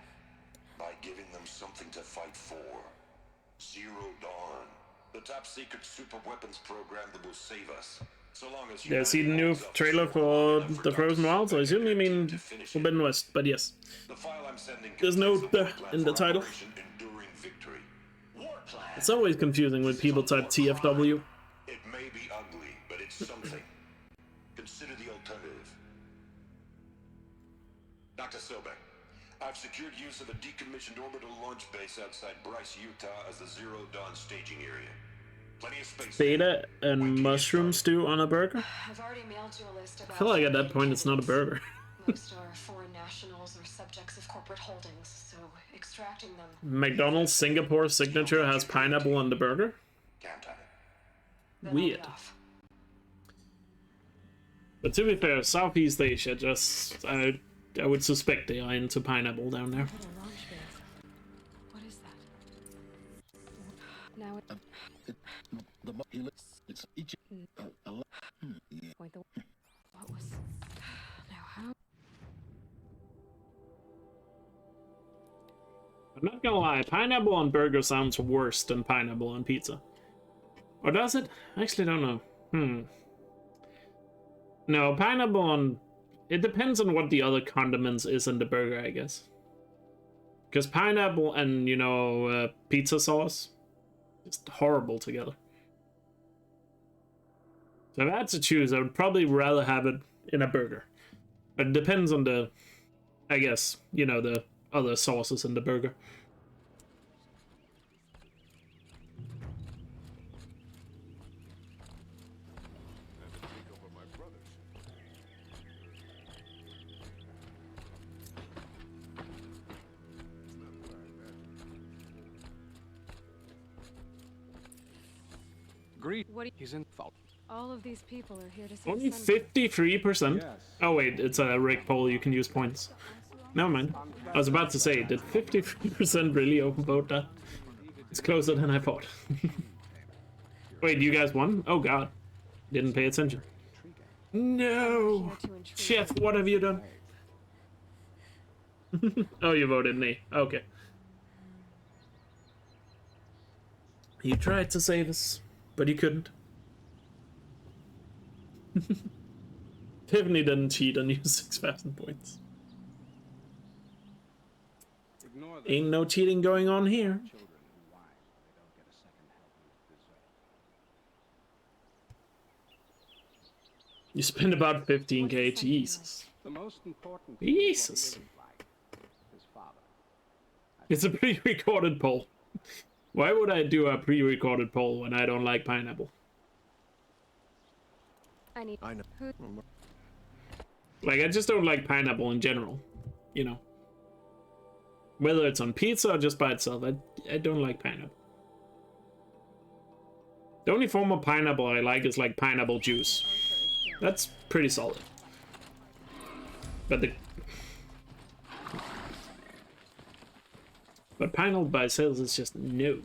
By giving them something to fight for. Zero Dawn. The top secret super weapons program that will save us. So long as yeah, see the new trailer for the Frozen Wilds? I assume you mean Forbidden West, but yes. There's no "the" in the title. It's always confusing when people type TFW. It may be ugly, but it's something. Consider the alternative. Dr. Sobek, I've secured use of a decommissioned orbital launch base outside Bryce, Utah as the Zero Dawn staging area. Plenty of space. Beta and mushroom stew on a burger? I've already mailed you a list of I feel like at that point it's not a burger. Most are foreign nationals or subjects of corporate holdings, so extracting them. McDonald's Singapore signature has pineapple on the burger? Weird. But to be fair, Southeast Asia just... I would suspect they are into pineapple down there. What is that? Now what was... Now how... I'm not gonna lie, pineapple on burger sounds worse than pineapple on pizza. Or does it? I actually don't know. No, pineapple on... It depends on what the other condiments is in the burger, I guess. Because pineapple and, you know, pizza sauce, just horrible together. So if I had to choose, I would probably rather have it in a burger. But it depends on the, I guess, you know, the other sauces in the burger. What he's in fault. All of these people are here to see. Only 53%? Oh wait, it's a rig poll, you can use points. Never mind. I was about to say, did 53% really overvote that? It's closer than I thought. Wait, you guys won? Oh god. Didn't pay attention. No! Chef, what have you done? Oh, you voted me. Okay. You tried to save us, but you couldn't. Tiffany didn't cheat and use 6,000 points. Ain't no cheating going on here. You spent about 15k, Jesus. Jesus. It's a pre-recorded poll. Why would I do a pre-recorded poll when I don't like pineapple? I know. Like, I just don't like pineapple in general, you know. Whether it's on pizza or just by itself, I don't like pineapple. The only form of pineapple I like is like pineapple juice. That's pretty solid. But pineapple by itself is just no.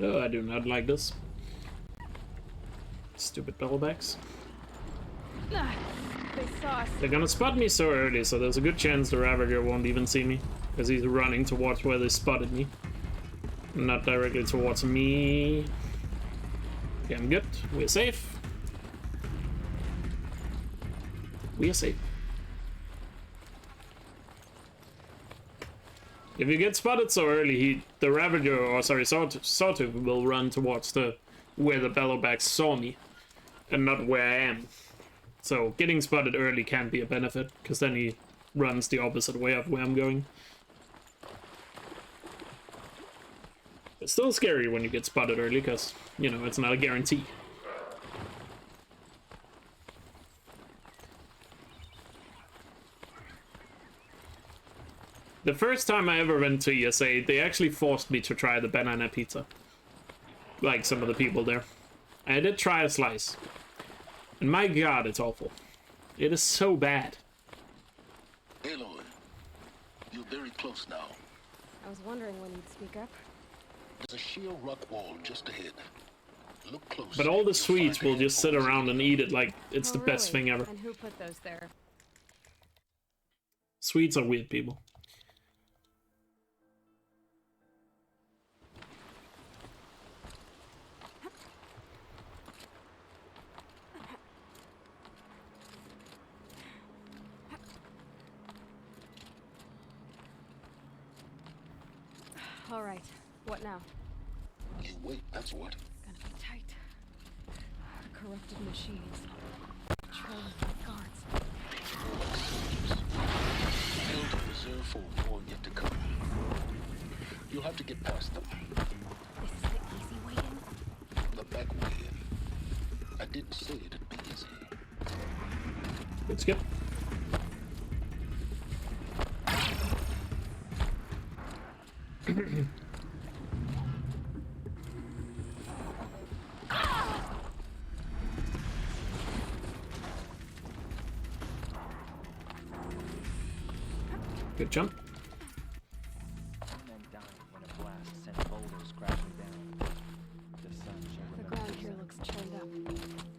Oh, I do not like this. Stupid bellbacks. They saw us. They're gonna spot me so early, so there's a good chance the Ravager won't even see me. Because he's running towards where they spotted me. Not directly towards me. Okay, I'm good. We're safe. We are safe. If you get spotted so early, the Ravager, or sorry, Sawtooth will run towards where the Bellowbacks saw me, and not where I am. So getting spotted early can be a benefit, because then he runs the opposite way of where I'm going. It's still scary when you get spotted early, because, you know, it's not a guarantee. The first time I ever went to ESA, they actually forced me to try the banana pizza. Like some of the people there. I did try a slice. And my god, it's awful. It is so bad. Aloy, you're very close now. I was wondering when you'd speak up. There's a sheer rock wall just ahead. Look close. But all the Swedes will just sit around and eat it like it's the best thing ever. And who put those there? Swedes are weird people. All right. What now? You wait, that's what. Gonna be tight. Corrupted machines. Trained by guards. Build a reserve for a war yet to come. You'll have to get past them. This is the easy way in? The back way in. I didn't say it'd be easy. Let's get. Good jump. Men died when a blast sent boulders crashing down. The sun shone. The ground here looks churned up.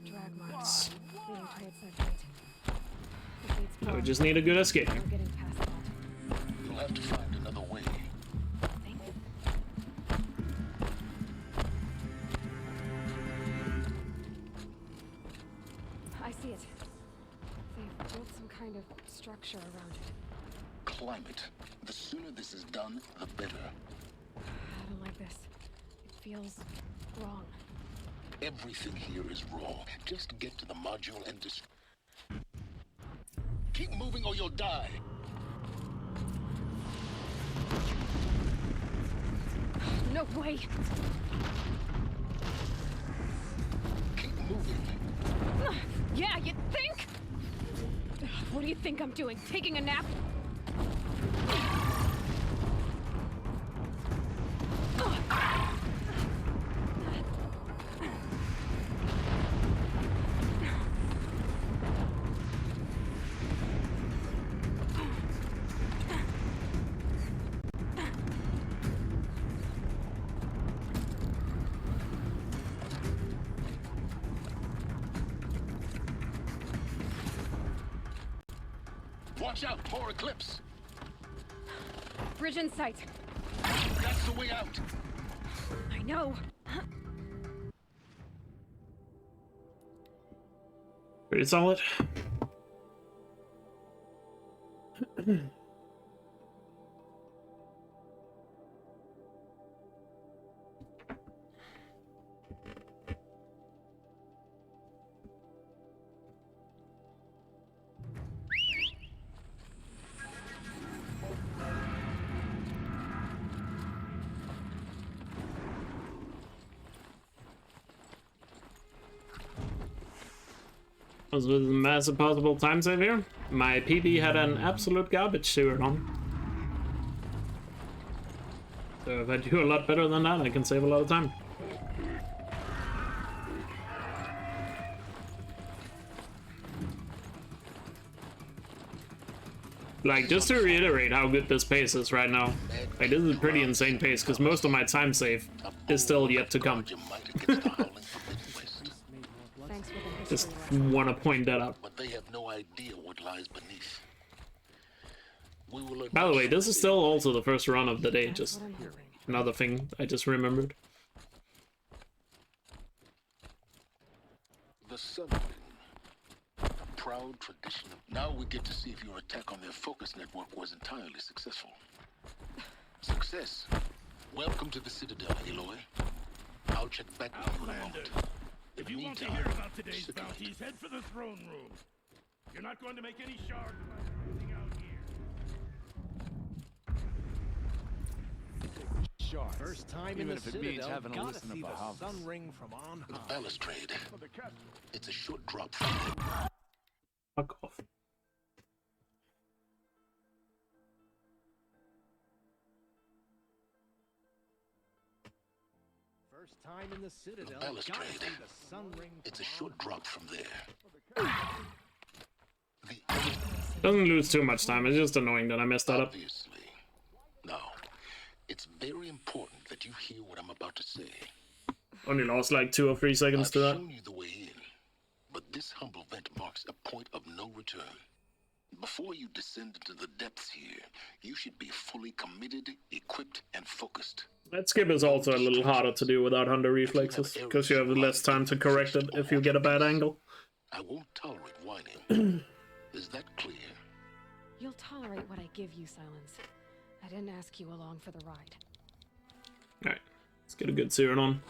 Drag marks. Leading towards that gate. The gate's Now we blocked. just need a good escape. We're getting past that. You'll have to find another way. Think? I see it. They've built some kind of structure around it. Climb it. The sooner this is done, the better. I don't like this. It feels wrong. Everything here is wrong. Just get to the module and destroy. Keep moving or you'll die. No way! Keep moving. Yeah, you think? What do you think I'm doing? Taking a nap? Watch out, more Eclipse. Bridge in sight. That's the way out. I know. Pretty solid. Was with a massive possible time save here. My PB had an absolute garbage sewer on. So if I do a lot better than that, I can save a lot of time. Like, just to reiterate how good this pace is right now. Like, this is a pretty insane pace, because most of my time save is still yet to come. Just want to point that out. But they have no idea what lies beneath. By the way, this is still also the first run of the day, just another thing I just remembered. The Southern, a proud tradition of... Now we get to see if your attack on their focus network was entirely successful. Success. Welcome to the Citadel, Aloy. I'll check back with you in a moment. If you want to hear about today's bounties, head for the throne room. You're not going to make any shards about everything out here. Shards. First time in the Citadel, having to listen to the sun ring from on high. The balustrade. It's a short drop from there. Fuck off. First time in the Citadel, The balustrade. the sun ring It's a short drop from there. Doesn't lose too much time, it's just annoying that I messed that up. Obviously. Now, it's very important that you hear what I'm about to say. Only lost like 2 or 3 seconds to that. I've shown you the way in, but this humble vent marks a point of no return. Before you descend into the depths here, you should be fully committed, equipped, and focused. That skip is also a little harder to do without Hunter reflexes, because you have less time to correct it if you get a bad angle. I won't tolerate whining. Is that clear? You'll tolerate what I give you, Silence. I didn't ask you along for the ride. Alright, let's get a good serum on.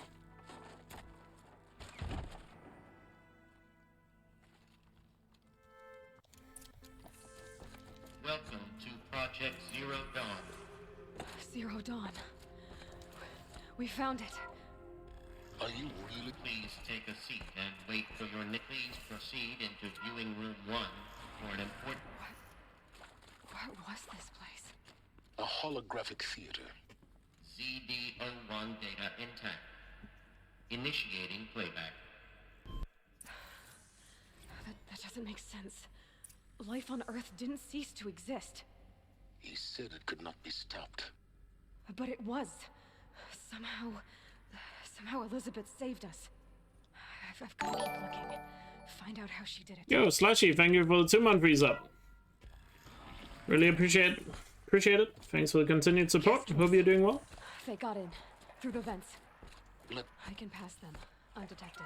Welcome to Project Zero Dawn. Zero Dawn. We found it. Are you really? Please take a seat and wait for your Please proceed into viewing room 1 for an important... What was this place? A holographic theater. ZD-01 data intact. Initiating playback. That doesn't make sense. Life on Earth didn't cease to exist. He said it could not be stopped. But it was. Somehow Elizabeth saved us. I've got to keep looking. Find out how she did it. Yo, Slushy, thank you for the 2-month resub. Really appreciate it. Thanks for the continued support. Hope you're doing well. They got in. Through the vents. I can pass them. Undetected.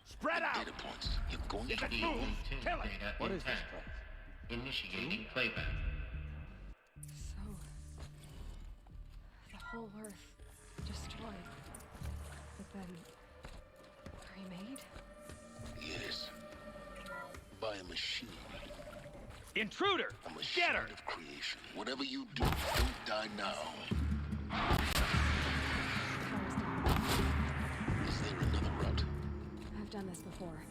Spread out! Data points. You're going to If it moves, kill it! What is this place? Initiating playback. So... the whole Earth destroyed. But then... remade? Yes. By a machine. Intruder! A machine Get her! of creation. Whatever you do, don't die now. Is there another route? I've done this before.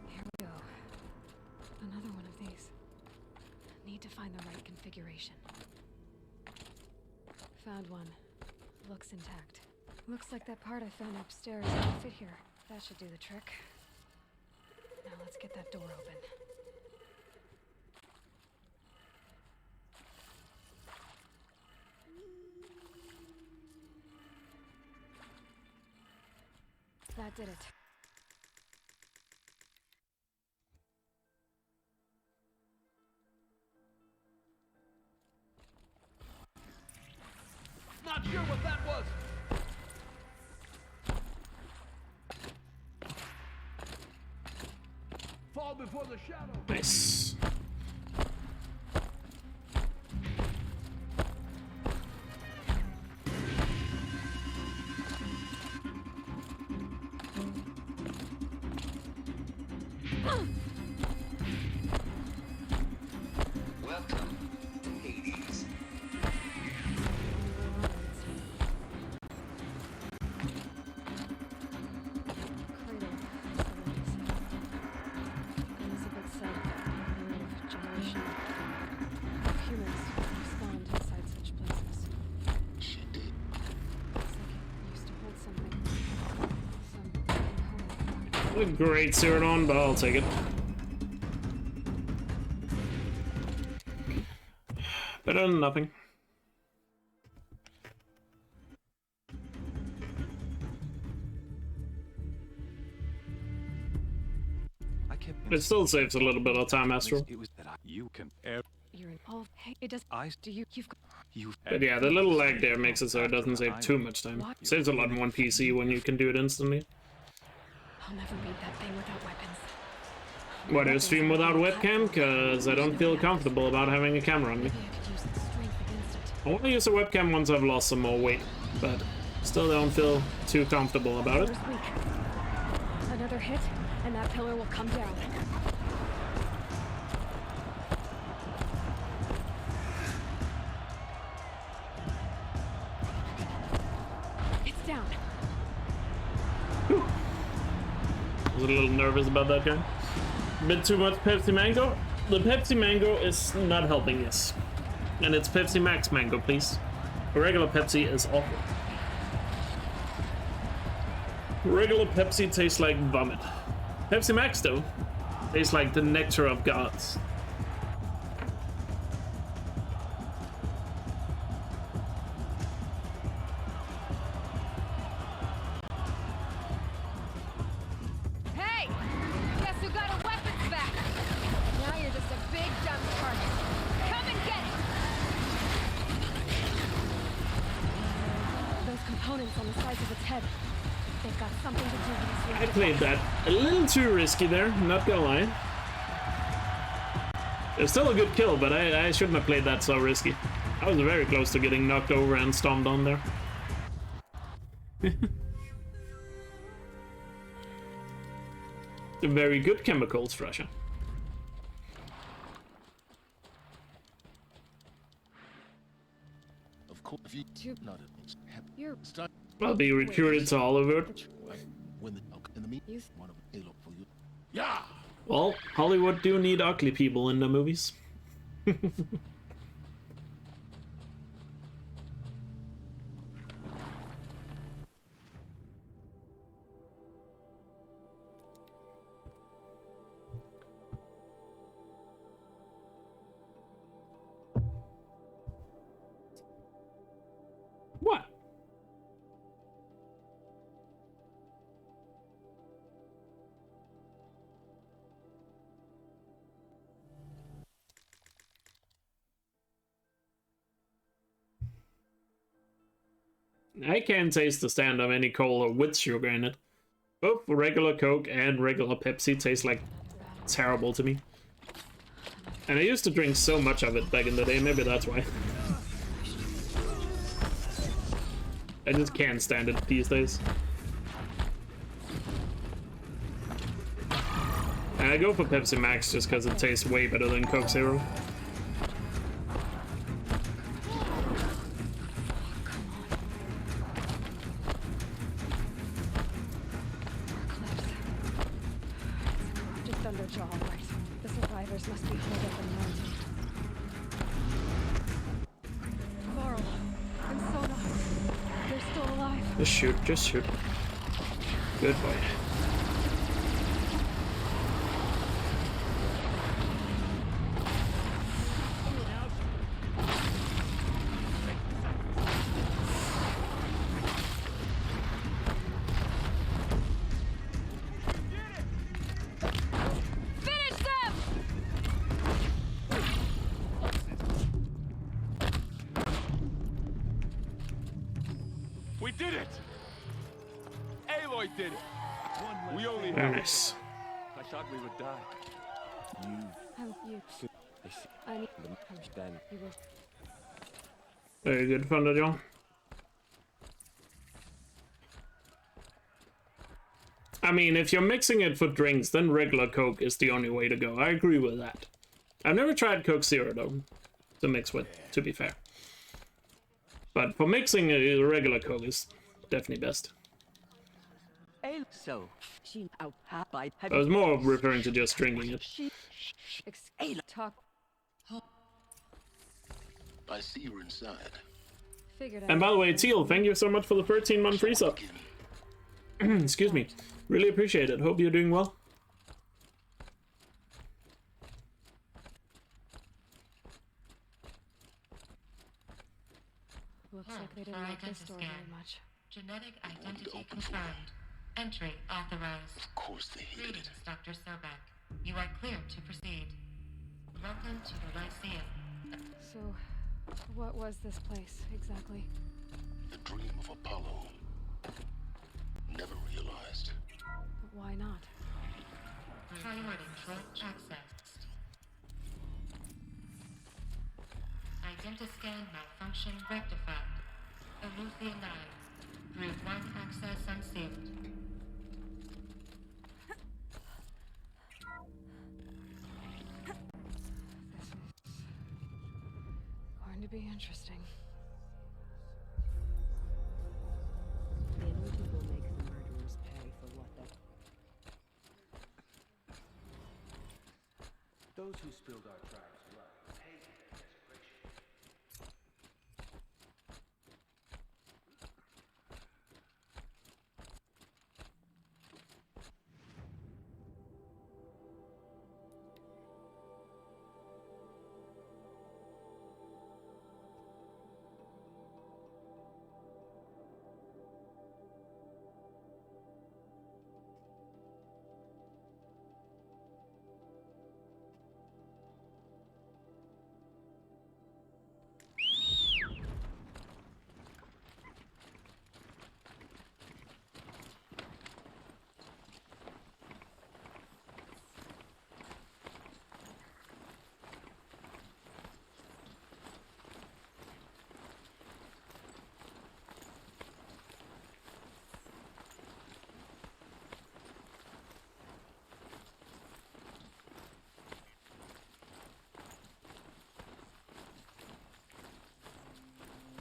Here we go. Another one of these. Need to find the right configuration. Found one. Looks intact. Looks like that part I found upstairs will fit here. That should do the trick. Now let's get that door open. That did it. Not sure what that was. Fall before the shadow. Nice. Welcome to Hades. Elizabeth said a new generation of humans spawned inside such places. She did. It's like it used to hold something. Some component. A great Cyrano, but I'll take it. Better than nothing. It still saves a little bit of time, Astro. It was that you can. You're involved. Hey, it does. Do you? But yeah, the little lag there makes it so it doesn't save too much time. Saves a lot in one PC when you can do it instantly. I'll never beat that thing without weapons. Why do I stream without webcam? Because I don't feel comfortable about having a camera on me. I want to use a webcam once I've lost some more weight, but still don't feel too comfortable about it. Another hit, and that pillar will come down. It's down. Whew. I was a little nervous about that guy. A bit too much Pepsi Mango. The Pepsi Mango is not helping, yes. And it's Pepsi Max Mango, please. A regular Pepsi is awful. Regular Pepsi tastes like vomit. Pepsi Max, though, tastes like the nectar of gods. Hey! Guess who got a weapons back? Now you're just a big dumb target. Come and get it! Those components on the sides of its head. They've got something to do with this. I played that a little too risky there, not gonna lie. It's still a good kill, but I shouldn't have played that so risky. I was very close to getting knocked over and stomped on there. Very good chemicals, Russia. Of course, if you not You're I'll be recruited to Hollywood. Yeah. Well, Hollywood do need ugly people in the movies. What? I can't taste the stand of any cola with sugar in it. Both regular Coke and regular Pepsi taste like terrible to me. And I used to drink so much of it back in the day, maybe that's why. I just can't stand it these days. And I go for Pepsi Max just because it tastes way better than Coke Zero. just under jaw, right? The survivors must be holed up in the mountain. Laurel and Sona, they're still alive. Just shoot, just shoot. Good boy. We did it! Aloy did it! We only Very have nice. I thought we would die. I need you will. Very good, Thunder John. I mean, if you're mixing it for drinks, then regular Coke is the only way to go. I agree with that. I've never tried Coke Zero, though, to mix with, to be fair. But for mixing, a regular Coke is definitely best. So, I was more referring to just drinking it. Talk. I see you're inside. Figured And by the way, Teal, thank you so much for the 13-month free sub. Excuse me. Really appreciate it. Hope you're doing well. They didn't like this door very much. Genetic identity confirmed. Entry authorized. Of course they hated it. Greetings, Dr. Sobek. You are cleared to proceed. Welcome to the Lyceum. So, what was this place, exactly? The dream of Apollo. Never realized. But why not? Priority control accessed. Identiscan malfunction rectified. Eleuthia 9. Group 1 access unsealed. Going to be interesting. The anointing will make the murderers pay for what they... Those who spilled our tribe's blood pay for their desecration.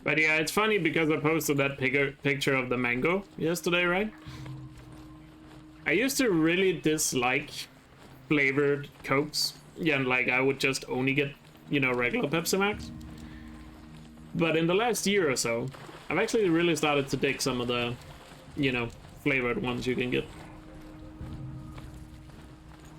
But yeah, it's funny because I posted that picture of the mango yesterday, right? I used to really dislike flavored Cokes. Yeah, and like I would just only get, you know, regular Pepsi Max. But in the last year or so, I've actually really started to dig some of the, you know, flavored ones you can get.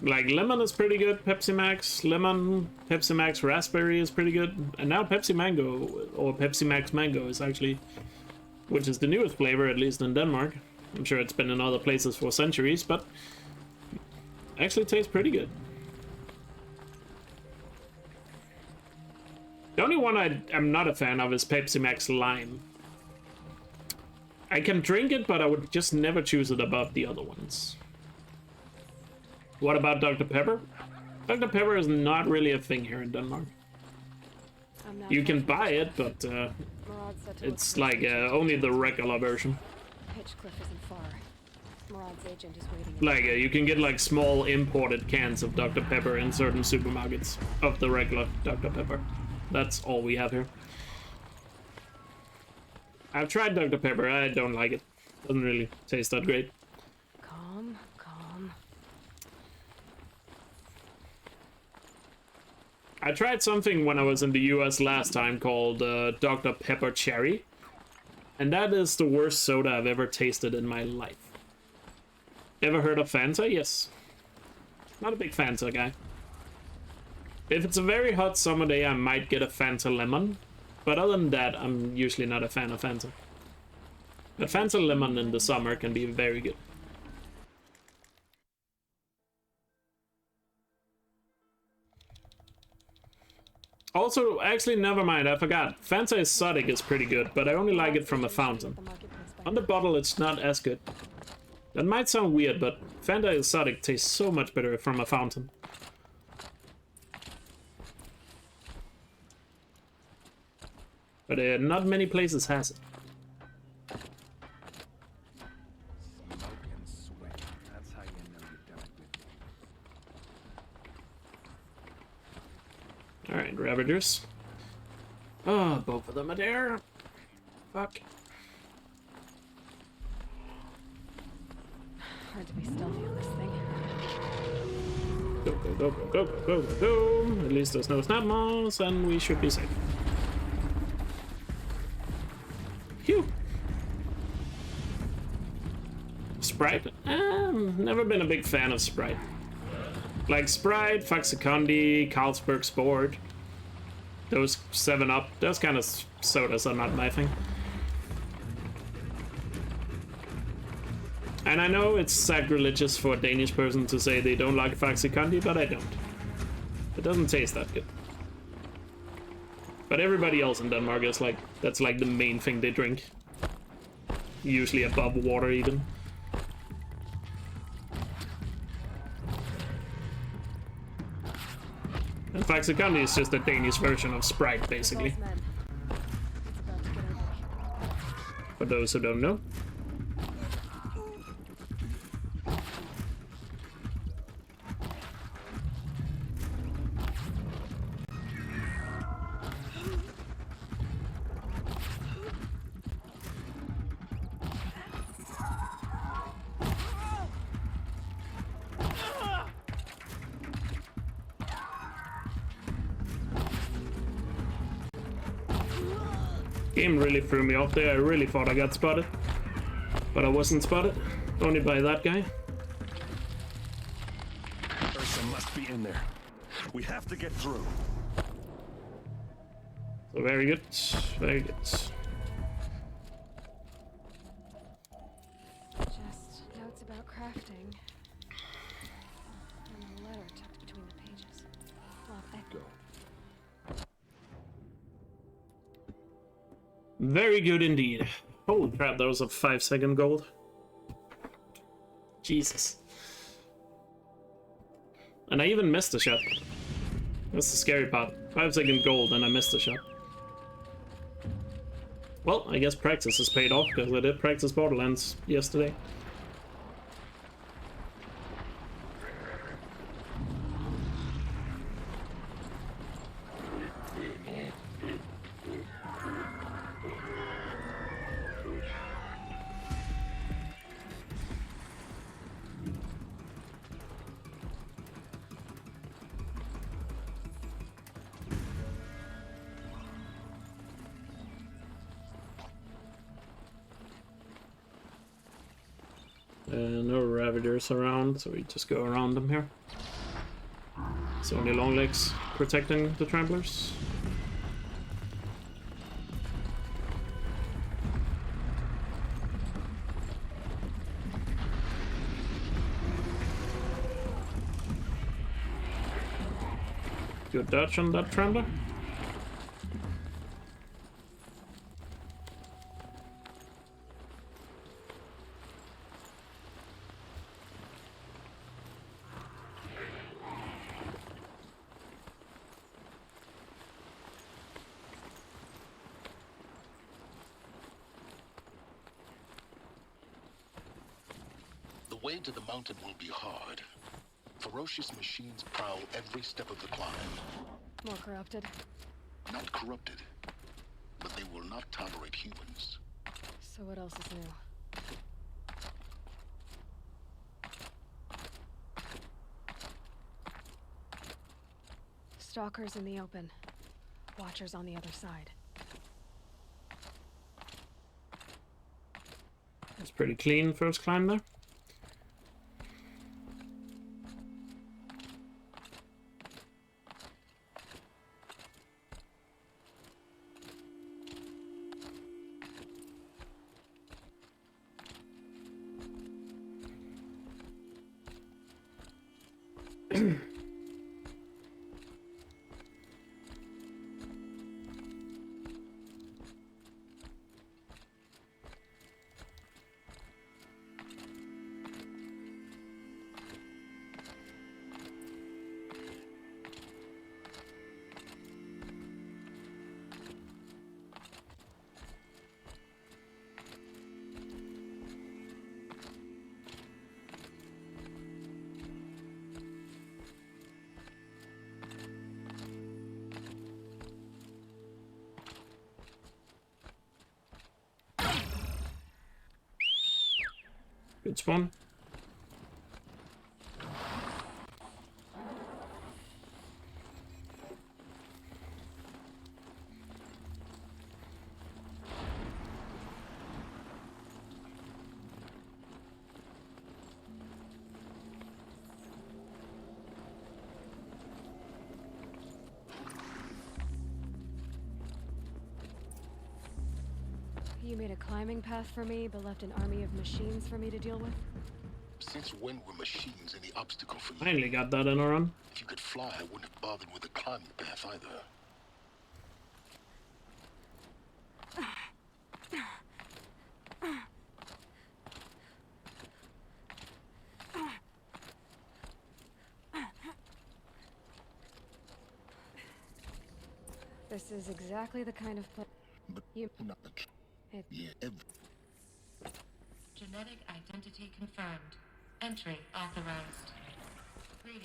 Like lemon is pretty good, Pepsi Max, lemon, Pepsi Max raspberry is pretty good, and now Pepsi Mango, or Pepsi Max Mango is actually, which is the newest flavor, at least in Denmark. I'm sure it's been in other places for centuries, but actually tastes pretty good. The only one I'm not a fan of is Pepsi Max Lime. I can drink it, but I would just never choose it above the other ones. What about Dr. Pepper? Dr. Pepper is not really a thing here in Denmark. You can buy it, but it's like only the regular version. Pitchcliff isn't far. Murad's agent is waiting. Like you can get like small imported cans of Dr. Pepper in certain supermarkets of the regular Dr. Pepper. That's all we have here. I've tried Dr. Pepper. I don't like it. Doesn't really taste that great. Calm, calm. I tried something when I was in the US last time called Dr. Pepper Cherry. And that is the worst soda I've ever tasted in my life. Ever heard of Fanta? Yes. Not a big Fanta guy. If it's a very hot summer day, I might get a Fanta Lemon. But other than that, I'm usually not a fan of Fanta. But Fanta Lemon in the summer can be very good. Also, actually, never mind, I forgot. Fanta Exotic is pretty good, but I only like it from a fountain. On the bottle, it's not as good. That might sound weird, but Fanta Exotic tastes so much better from a fountain. But not many places has it. Smoke and sweat. That's how you know you've done it with me. Alright, Ravagers. Oh, both of them are there. Fuck. Hard to be stealthy on this thing. Go, go, go, go, go, go, go, go. At least there's no snap moss, and we should be safe. Phew. Sprite? Never been a big fan of Sprite. Like Sprite, Faxecondi, Carlsberg Sport. Those 7-Up, those kind of sodas are not my thing. And I know it's sacrilegious for a Danish person to say they don't like Faxe Kondi, but I don't. It doesn't taste that good. But everybody else in Denmark is like, that's like the main thing they drink. Usually above water even. And Faxe Kondi is just a Danish version of Sprite, basically. For those who don't know. Game really threw me off there. I really thought I got spotted. But I wasn't spotted. Only by that guy. Ursa must be in there. We have to get through. So very good. Very good. Just notes about crafting. And a letter tucked between the pages. Well, Go. Very good indeed. Holy crap, that was a 5-second gold. Jesus. And I even missed a shot. That's the scary part. 5-second gold and I missed a shot. Well, I guess practice has paid off because I did practice Borderlands yesterday. No Ravagers around, so we just go around them here. It's only long legs protecting the Tramplers. Good dodge on that Trampler. The way to the mountain will be hard. Ferocious machines prowl every step of the climb. more corrupted. Not corrupted, but they will not tolerate humans. So what else is new? Stalkers in the open. Watchers on the other side. It's pretty clean first climb there. Good spawn. You made a climbing path for me, but left an army of machines for me to deal with? Since when were machines any obstacle for you? Finally got that in a run. If you could fly, I wouldn't have bothered with the climbing path either. This is exactly the kind of place you... Yeah, Genetic identity confirmed. Entry authorized. Greetings.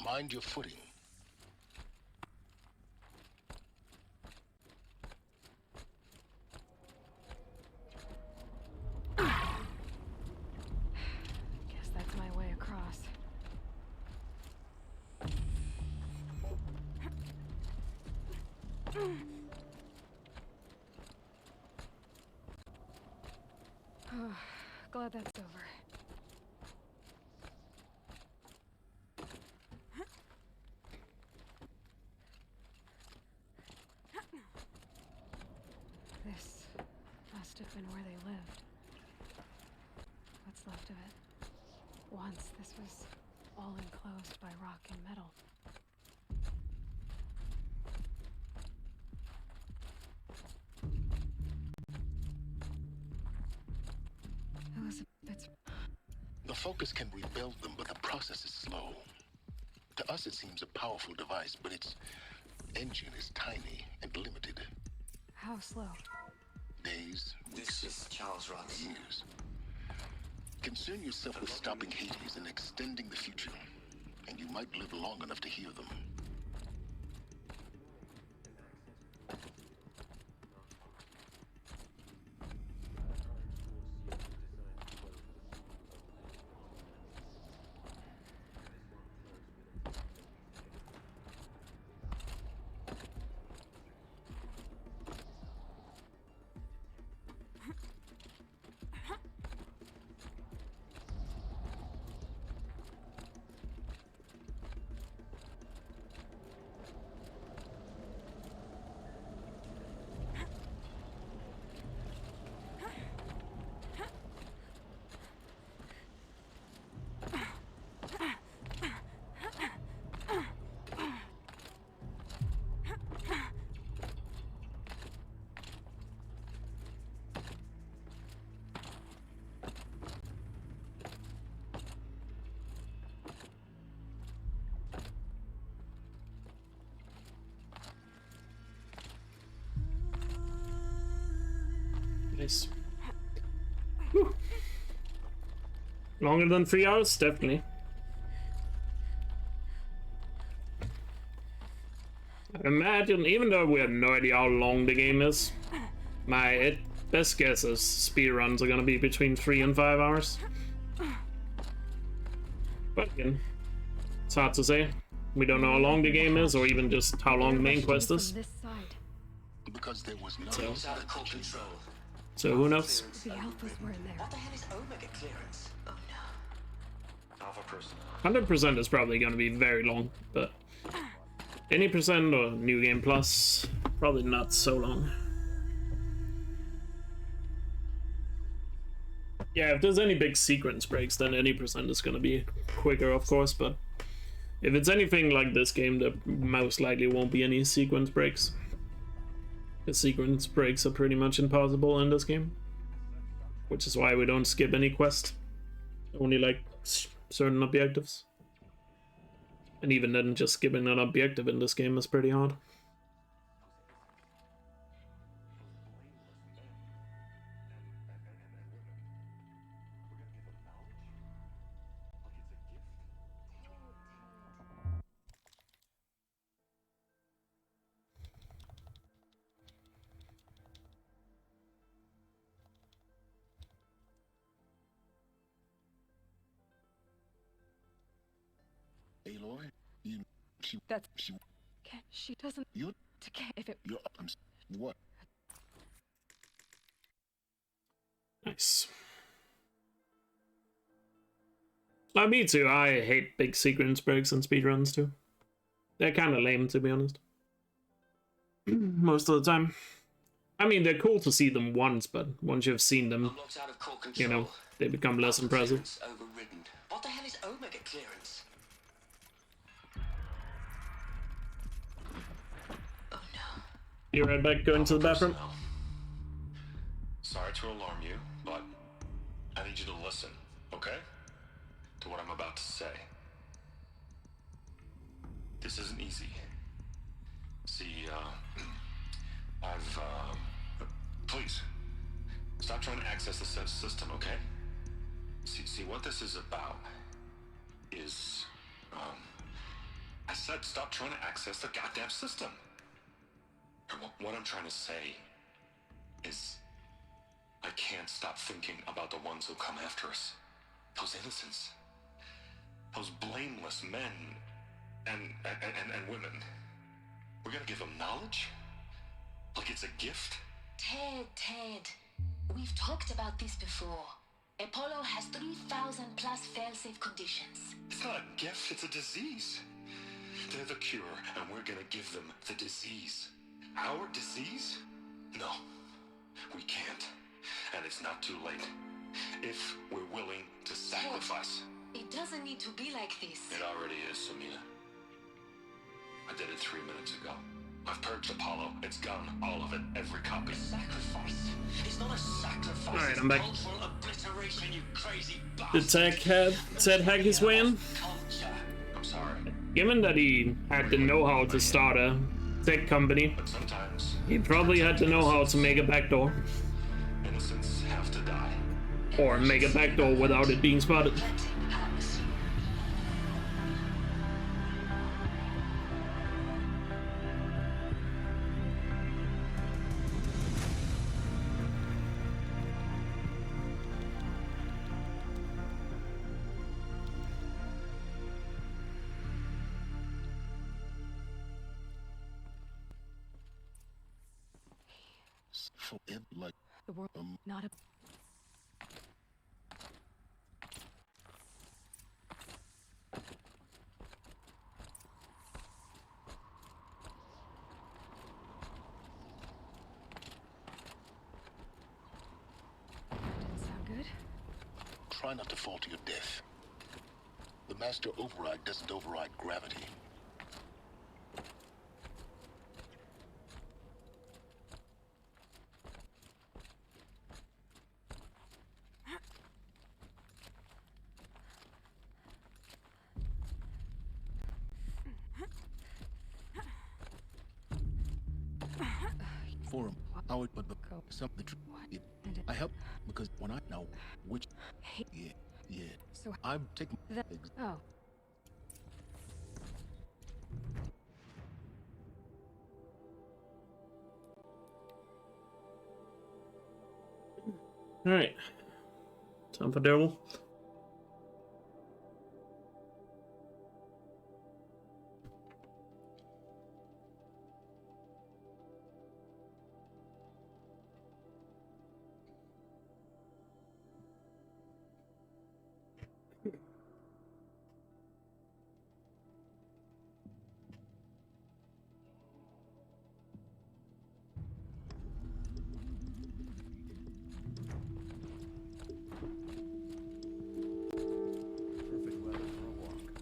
Mind your footing. Guess that's my way across. Glad that's over. This must have been where they lived. What's left of it? Once this was all enclosed by rock and metal. The Focus can rebuild them, but the process is slow. To us, it seems a powerful device, but its engine is tiny and limited. How slow? Days, This is Charles Ross. years. Concern yourself with stopping Hades and extending the future, and you might live long enough to hear them. Nice. Whew. Longer than 3 hours, definitely. I imagine, even though we have no idea how long the game is, my best guess is speedruns are gonna be between 3 and 5 hours. But again, it's hard to say. We don't know how long the game is, or even just how long the main quest is. Because there was no control. So who knows? The alphas were in there. What the hell is Omega clearance? Oh no. Alpha person. 100% is probably going to be very long, but any percent or New Game Plus, probably not so long. Yeah, if there's any big sequence breaks, then any percent is going to be quicker, of course, but if it's anything like this game, there most likely won't be any sequence breaks. The sequence breaks are pretty much impossible in this game, which is why we don't skip any quest, only like certain objectives. And even then, just skipping an objective in this game is pretty hard. Aloy, She doesn't. You. If it. What? Nice. Me too. I hate big sequence breaks and speedruns too. They're kind of lame, to be honest. Most of the time. I mean, they're cool to see them once, but once you've seen them, you know, they become less impressive. Overridden. What the hell is Omega clearance? You right back going to the bathroom? Sorry to alarm you, but I need you to listen, okay? To what I'm about to say. This isn't easy. See, please, stop trying to access the system, okay? See, what this is about is, I said stop trying to access the goddamn system. What I'm trying to say is, I can't stop thinking about the ones who come after us. Those innocents. Those blameless men and women. We're gonna give them knowledge? Like it's a gift? Ted, we've talked about this before. Apollo has 3,000 plus fail-safe conditions. It's not a gift, it's a disease. They're the cure, and we're gonna give them the disease. Our disease? No, we can't. And it's not too late. If we're willing to sacrifice. It doesn't need to be like this. It already is, Samina. I did it 3 minutes ago. I've purged Apollo. It's gone. All of it. Every copy. Sacrifice. It's not a sacrifice. Alright, I'm back. Obliteration, you crazy The tech had said hack his way in. I'm sorry. Given that he had the know-how to start a tech company, he probably had the know-how to make a backdoor. Innocents have to die. Or make a backdoor without it being spotted. For it, like The world, not a. Didn't sound good. Try not to fall to your death. The master override doesn't override gravity. For him, I would put something. I help because when I know which, yeah. So I'm taking that. Oh. All right, time for Daryl. Perfect weather for a walk.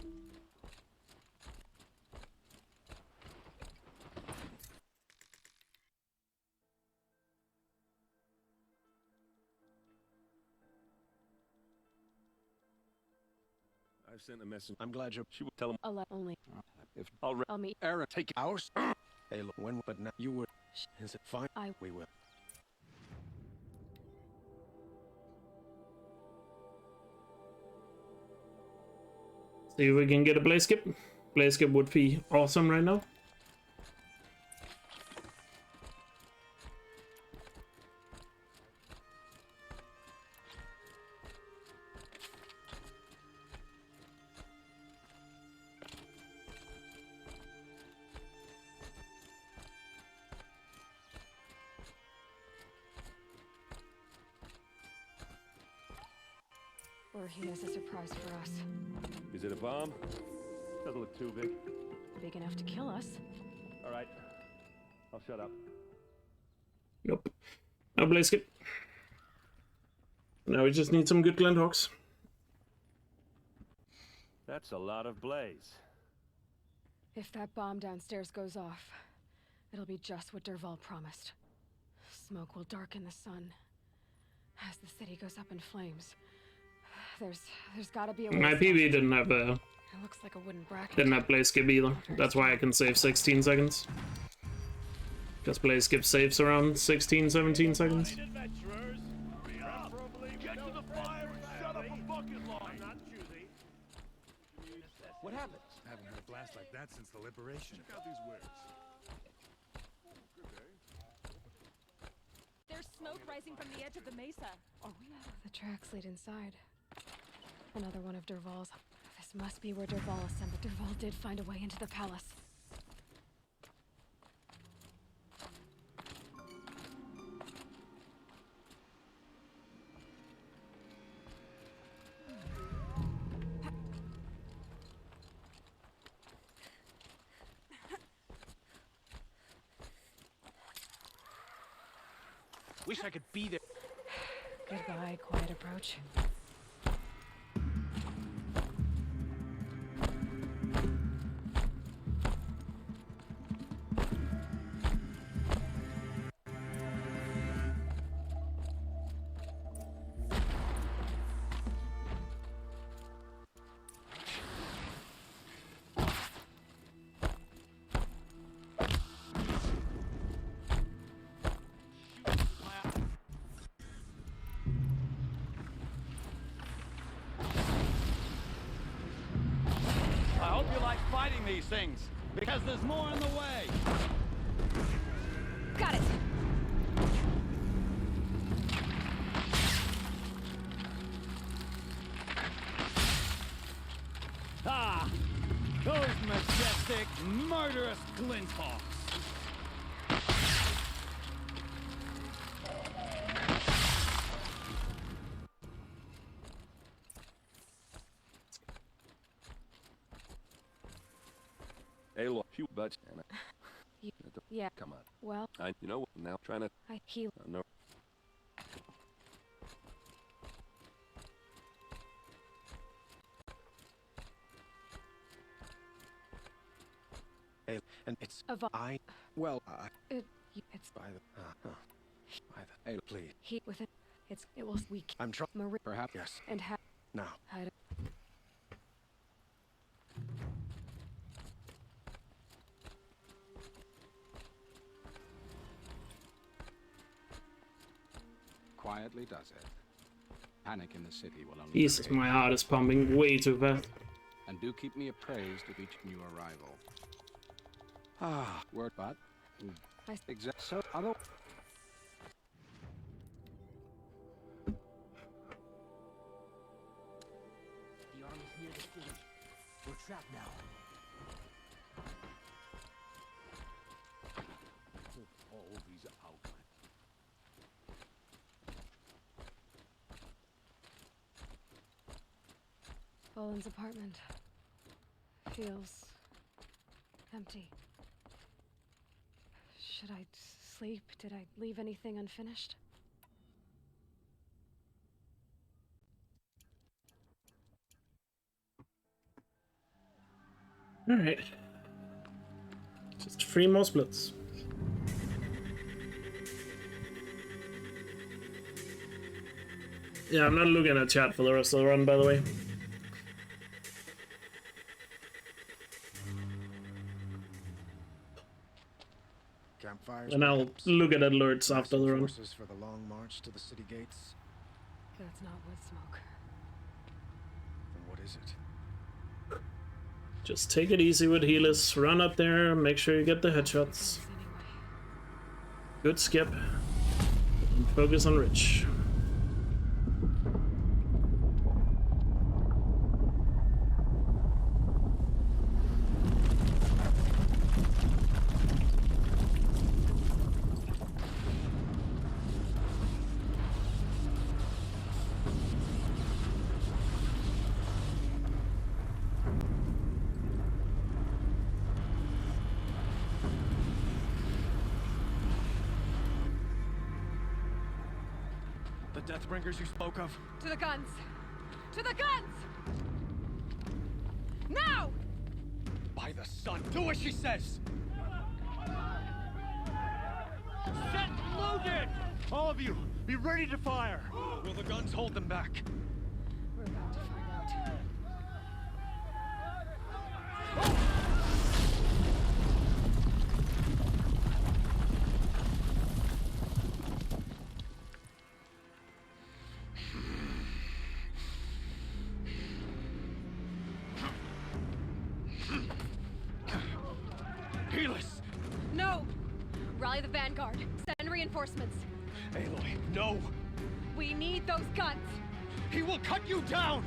I've sent a message. I'm glad she will tell him. Only. If I'll meet Aaron, take ours. Hey, look, when, but now you were. Is it fine? We will. See if we can get a blaze skip. Blaze skip would be awesome right now. or he has a surprise for us. Is it a bomb? Doesn't look too big. Big enough to kill us. All right. I'll shut up. Nope. Now Blaze skip. Now we just need some good Glenthawks. That's a lot of blaze. If that bomb downstairs goes off, it'll be just what Dervahl promised. Smoke will darken the sun. As the city goes up in flames, there's gotta be a way. My PB didn't have a. It looks like a wooden bracket. Didn't have Blaze skip either. That's why I can save 16 seconds. Because Blaze skip saves around 16, 17 seconds. What happened? I haven't had a blast like that since the liberation. Check out these wares. There's smoke rising from the edge of the mesa. Are we out of the tracks lead inside? Another one of Dervahl's. This must be where Dervahl assembled. Dervahl did find a way into the palace. Wish I could be there. Goodbye, quiet approach. These things, because there's more in the way. Got it. Ah, those majestic, murderous Glinthawks. Hey, look, you but yeah. Come on. Well, you know now trying to heal. No. Hey, and it's it's by the hey, please. Heat with it. It will weak. I'm trying. Marie. Perhaps yes. And now. Quietly does it. Panic in the city will only. Jesus, my heart is pumping way too fast. And do keep me appraised of each new arrival. Ah, word, but exact. So other. The army's near the city. We're trapped now. All these outlets. Boland's apartment feels empty. Should I sleep? Did I leave anything unfinished? All right. Just 3 more splits. Yeah, I'm not looking at chat for the rest of the run, by the way. Campfires. And I'll look at alerts after the run. Forces for the long march to the city gates. That's not wood smoke. Then what is it? Just take it easy with healers. Run up there, make sure you get the headshots. Good skip. And focus on Rich. Deathbringers you spoke of? To the guns! To the guns! Now! By the sun, do as she says! Set loaded! All of you, be ready to fire! Will the guns hold them back? We're about to find out. Helis! No! Rally the vanguard. Send reinforcements. Aloy, no! We need those guns! He will cut you down!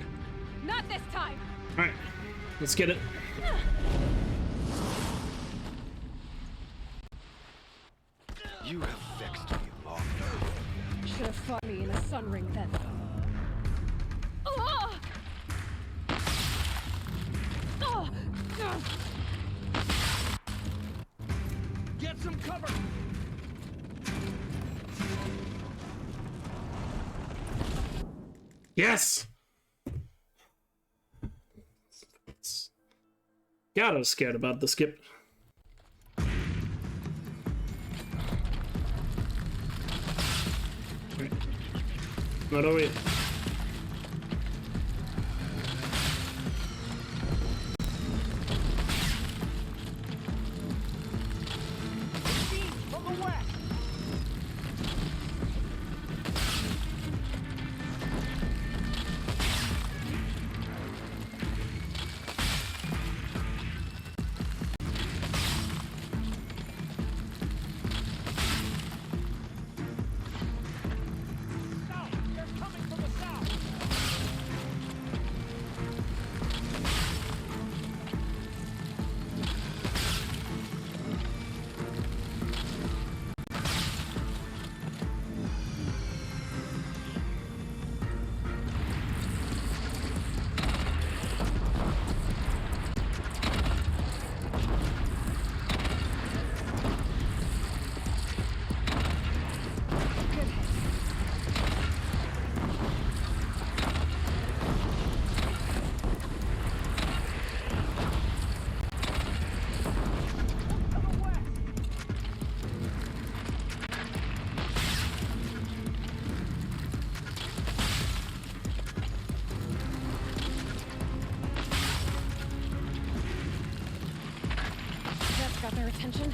Not this time! Alright, let's get it. You have vexed me long. Should have fought me in a sun ring then. Oh! Oh! Get some cover! Yes! God, I was scared about the skip. Right. Not over yet. From the west! That's got their attention.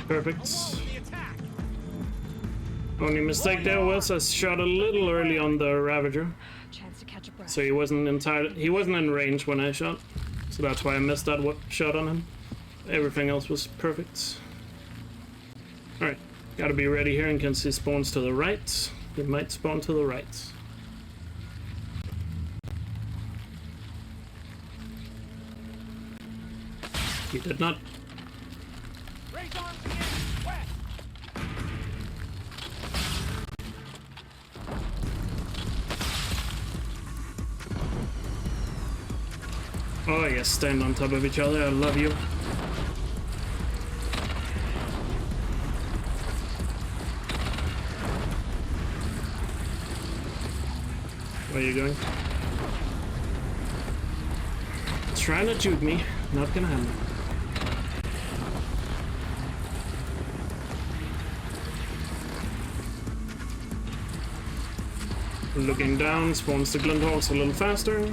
Perfect. Only mistake there was I shot a little early on the Ravager. Chance to catch a breath. So he wasn't in range when I shot. So that's why I missed that shot on him. Everything else was perfect. Alright, gotta be ready here in case he spawns to the right. He might spawn to the right. He did not. Oh yes, stand on top of each other, I love you. Where are you going? Trying to juke me, not gonna happen. Looking down, spawns the Glendhawks a little faster.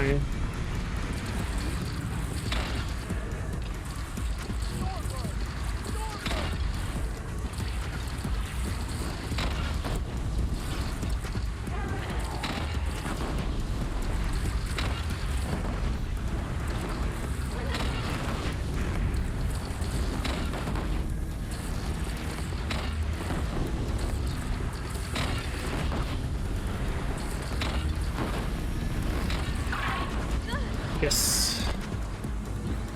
guy. Yes.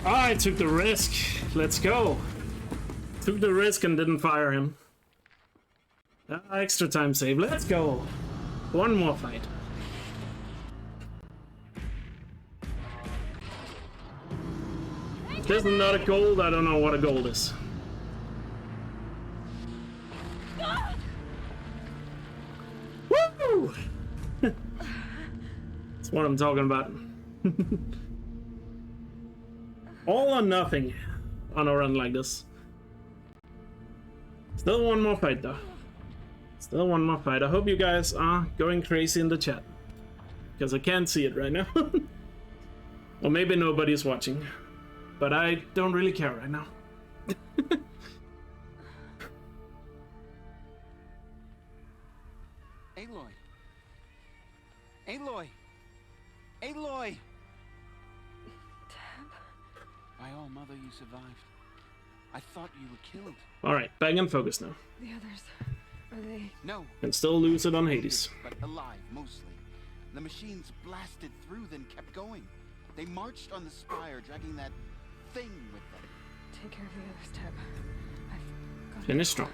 I took the risk. Let's go. Took the risk and didn't fire him. Extra time save. Let's go. One more fight. If this is not a gold, I don't know what a gold is. Woo! That's what I'm talking about. All or nothing on a run like this. Still one more fight though. Still one more fight. I hope you guys are going crazy in the chat, because I can't see it right now. Or maybe nobody's watching, but I don't really care right now. Aloy! Aloy! Aloy! By all mother, you survived. I thought you were killed. Alright, back in focus now. The others, are they? No. Can still lose it on Hades. But alive, mostly. The machines blasted through, then kept going. They marched on the spire, dragging that thing with them. Take care of the others, Teb. I've got Finish strong.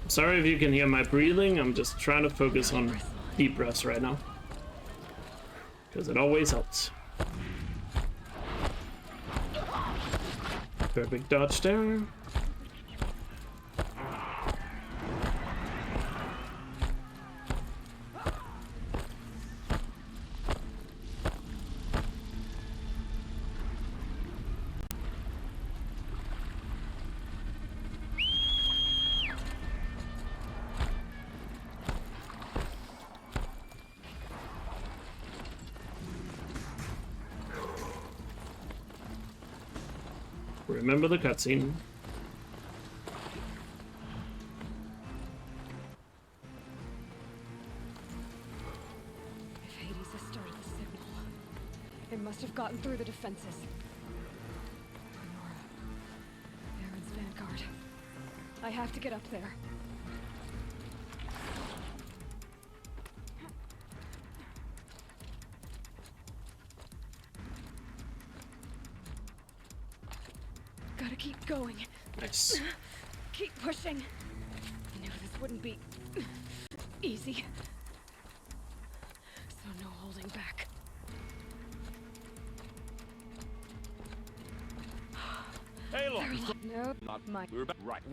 Sorry if you can hear my breathing, I'm just trying to focus on deep breaths right now, because it always helps. Perfect dodge there. Remember the cutscene. If Hades has started the signal, it must have gotten through the defenses. Nora, Baron's vanguard. I have to get up there. Gotta keep going. Nice. Keep pushing. I knew this wouldn't be easy. So no holding back. Hey, look. Nope. Not my. We're back. Right.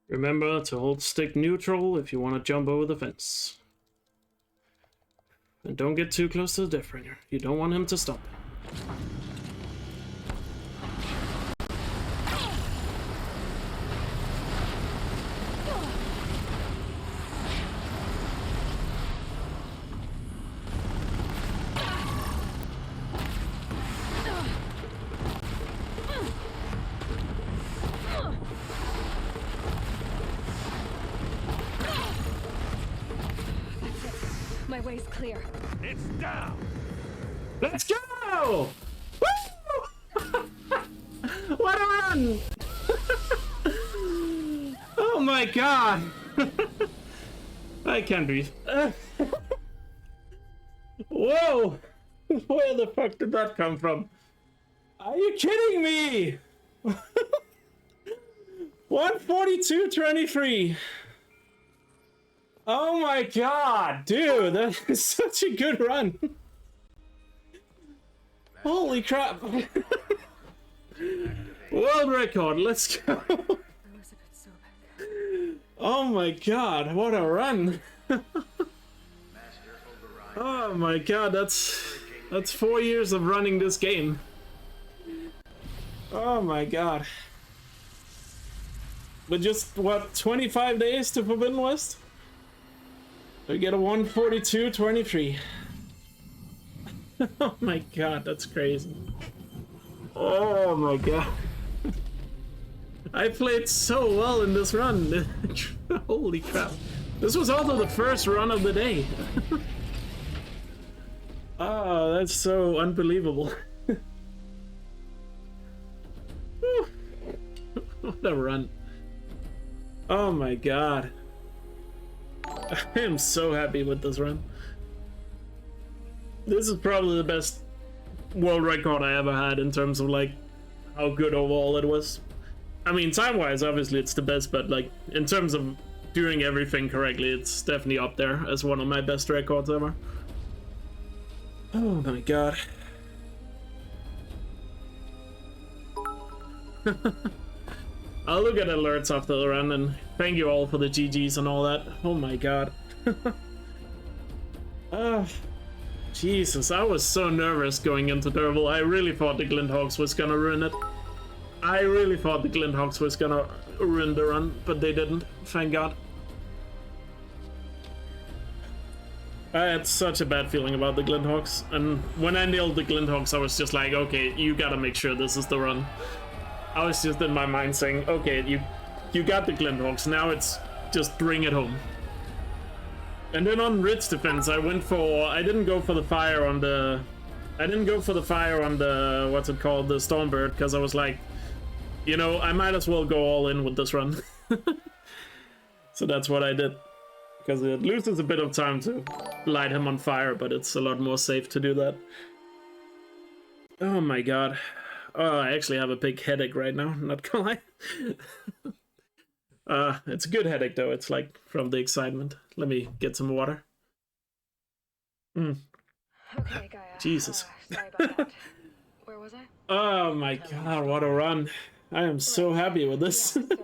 Remember to hold stick neutral if you want to jump over the fence. And don't get too close to the Deathbringer. You don't want him to stop. My way's clear. It's down. Let's go! Woo! What a run! Oh my god! I can't breathe. Whoa! Where the fuck did that come from? Are you kidding me? 142.23. Oh my god, dude, that is such a good run. Holy crap. World record, let's go. Elizabeth Sobek. Oh my god, what a run! Oh my god, that's 4 years of running this game. Oh my god. But just, what, 25 days to Forbidden West? We get a 142.23. Oh my god, that's crazy. Oh my god. I played so well in this run. Holy crap. This was also the first run of the day. Oh, that's so unbelievable. What a run. Oh my god. I am so happy with this run. This is probably the best world record I ever had in terms of like how good overall it was. I mean, time-wise, obviously it's the best, but like in terms of doing everything correctly, it's definitely up there as one of my best records ever. Oh my god. I'll look at alerts after the run, and thank you all for the GGs and all that. Oh my god. Jesus, I was so nervous going into Derval. I really thought the Glinthawks was gonna ruin it. I really thought the Glinthawks was gonna ruin the run, but they didn't, thank god. I had such a bad feeling about the Glinthawks, and when I nailed the Glinthawks, I was just like, okay, you gotta make sure this is the run. I was just in my mind saying, okay, you got the Glinthawks, now it's just bring it home. And then on Ridge Defense, I didn't go for the fire on the, what's it called, the Stormbird, because I was like, you know, I might as well go all in with this run. So that's what I did. Because it loses a bit of time to light him on fire, but it's a lot more safe to do that. Oh my god. Oh, I actually have a big headache right now, not gonna lie. It's a good headache though, it's like from the excitement. Let me get some water. Okay, Gaia. Jesus. Sorry about that. Where was I? Oh my god, what a run. I am so happy with this. Yeah, so,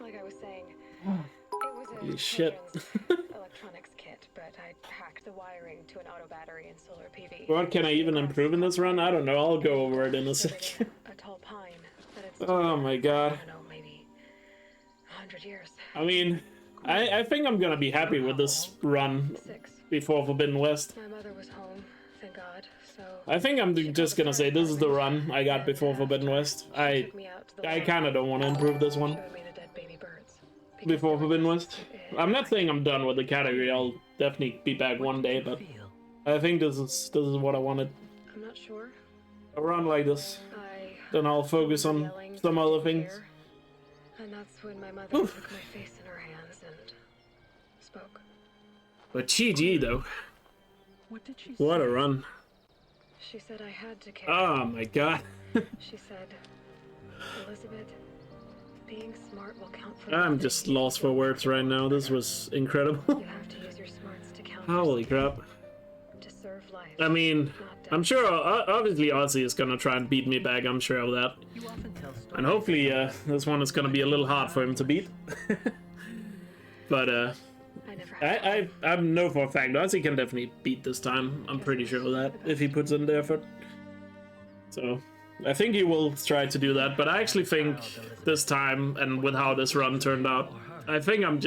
like I was saying, it was a Holy shit. electronics kit, but I hacked the wiring to an auto battery and solar PV. What can I even improve in this run? I don't know, I'll go over it in a second. A tall pine that it's Oh my god. I don't know, maybe 100 years. I mean, I think I'm gonna be happy with this run before Forbidden West. My mother was home, thank God, so... I think I'm just gonna say this is the run I got before Forbidden West. I kinda don't want to improve this one before Forbidden West. I'm not saying I'm done with the category, I'll definitely be back one day, but I think this is what I wanted. I'm not sure. A run like this. Then I'll focus on some other things. And that's when my mother took my face in her hands and spoke. But GG though. What did she What say? a run. She said I had to care. Oh my god. She said, Elizabeth, being smart will count for I'm just lost for words right now. This was incredible. You have to use your smarts to count Holy crap. to serve life. I mean, I'm sure, obviously Ozzy is gonna try and beat me back, I'm sure of that. And hopefully this one is gonna be a little hard for him to beat. But I know for a fact Ozzy can definitely beat this time. I'm pretty sure of that, if he puts in the effort. So, I think he will try to do that, but I actually think this time, and with how this run turned out, I think I'm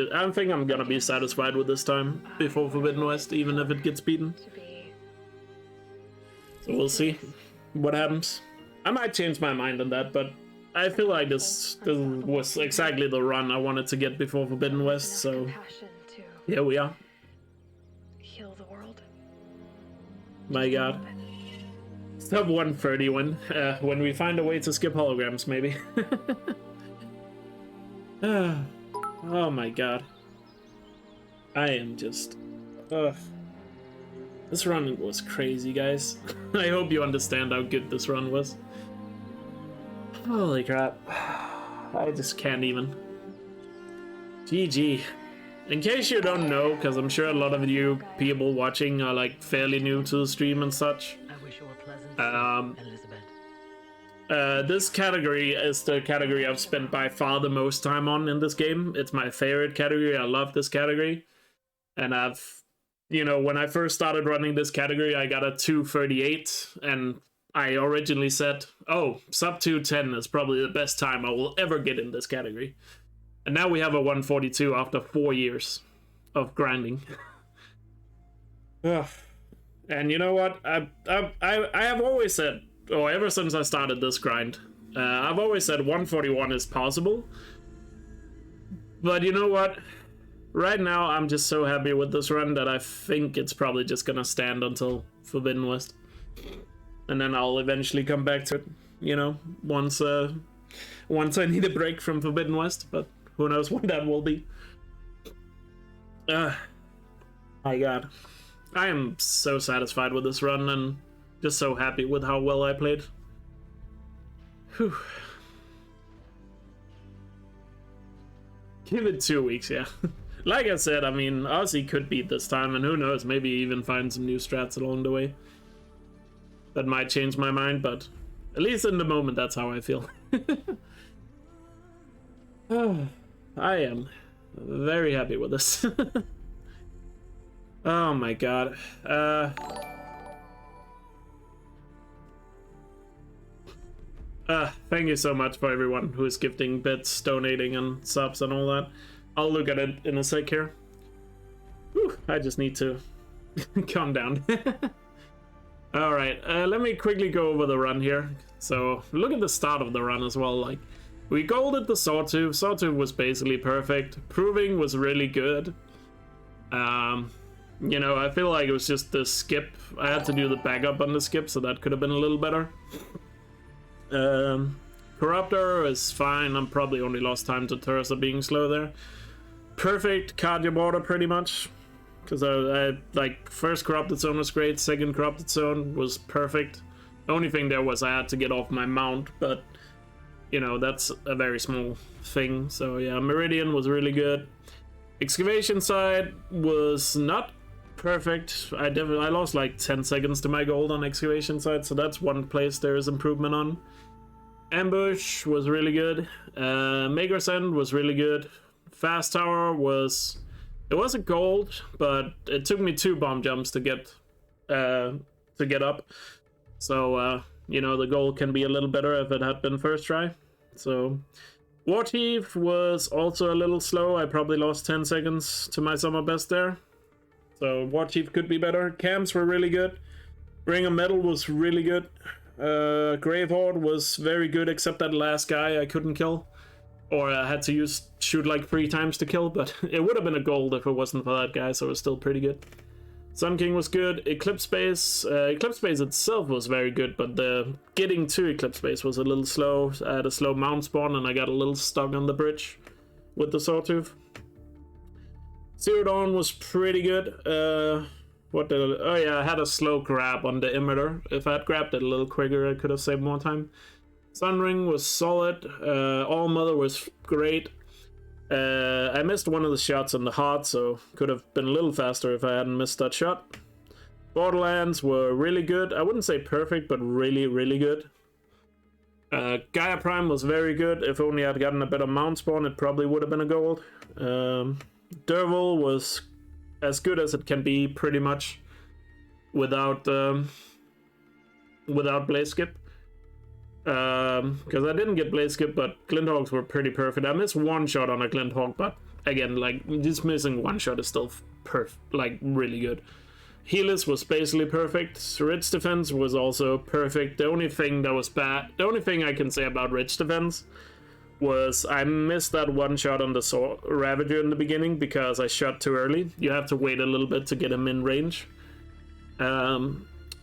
gonna be satisfied with this time before Forbidden West, even if it gets beaten. So we'll see what happens. I might change my mind on that, but I feel like this was exactly the run I wanted to get before Forbidden West, so here we are. Heal the world. My god. Sub 130 when we find a way to skip holograms, maybe. Oh my god. I am just... This run was crazy, guys. I hope you understand how good this run was. Holy crap. I just can't even. GG. In case you don't know, because I'm sure a lot of you people watching are like fairly new to the stream and such. I wish you a pleasant Elizabeth. This category is the category I've spent by far the most time on in this game. It's my favorite category. I love this category. And I've, you know, when I first started running this category, I got a 2:38, and I originally said, oh, sub 2:10 is probably the best time I will ever get in this category. And now we have a 1:42 after 4 years of grinding. And you know what? I have always said, or ever since I started this grind, I've always said 1:41 is possible. But you know what? Right now, I'm just so happy with this run that I think it's probably just gonna stand until Forbidden West. And then I'll eventually come back to it, you know, once I need a break from Forbidden West, but who knows when that will be. My god. I am so satisfied with this run and just so happy with how well I played. Whew. Give it 2 weeks, yeah. Like I said, I mean, Ozzy could beat this time, and who knows, maybe even find some new strats along the way. That might change my mind, but at least in the moment, that's how I feel. I am very happy with this. Oh my god. Thank you so much for everyone who is gifting bits, donating, and subs and all that. I'll look at it in a sec here. Whew, I just need to calm down. Alright, let me quickly go over the run here. So, look at the start of the run as well. Like, we golded the Sawtooth. Sawtooth was basically perfect. Proving was really good. You know, I feel like it was just the skip. I had to do the backup on the skip, so that could have been a little better. Corruptor is fine. I'm probably only lost time to Tursa being slow there. Perfect cardio border, pretty much. Because I like, first corrupted zone was great, second corrupted zone was perfect. The only thing there was I had to get off my mount, but you know, that's a very small thing. So yeah, Meridian was really good. Excavation side was not perfect. I lost like 10 seconds to my gold on excavation side, so that's one place there is improvement on. Ambush was really good. Maker's End was really good. Fast Tower was... It wasn't gold, but it took me 2 bomb jumps to get up. So, you know, the gold can be a little better if it had been first try. So, War Thief was also a little slow. I probably lost 10 seconds to my summer best there. So, War Thief could be better. Camps were really good. Ring of Metal was really good. Grave Horde was very good, except that last guy I couldn't kill. Or I had to shoot like 3 times to kill, but it would have been a gold if it wasn't for that guy, so it was still pretty good. Sun King was good. Eclipse Space itself was very good, but the getting to Eclipse Space was a little slow. I had a slow mount spawn and I got a little stuck on the bridge with the Sawtooth. Zero Dawn was pretty good. Oh yeah, I had a slow grab on the emitter. If I had grabbed it a little quicker, I could have saved more time. Sunring was solid. All Mother was great. I missed one of the shots in the heart, so could have been a little faster if I hadn't missed that shot. Borderlands were really good. I wouldn't say perfect, but really, really good. Gaia Prime was very good. If only I'd gotten a better mount spawn, it probably would have been a gold. Derval was as good as it can be, pretty much, without Blaze Skip. Because I didn't get Blaze Skip, but Glint Hogs were pretty perfect. I missed 1 shot on a Glint Hog, but again, like, just missing 1 shot is still like, really good. Helis was basically perfect. Ridge Defense was also perfect. The only thing that was bad, the only thing I can say about Ridge Defense was I missed that 1 shot on the Ravager in the beginning because I shot too early. You have to wait a little bit to get him in range.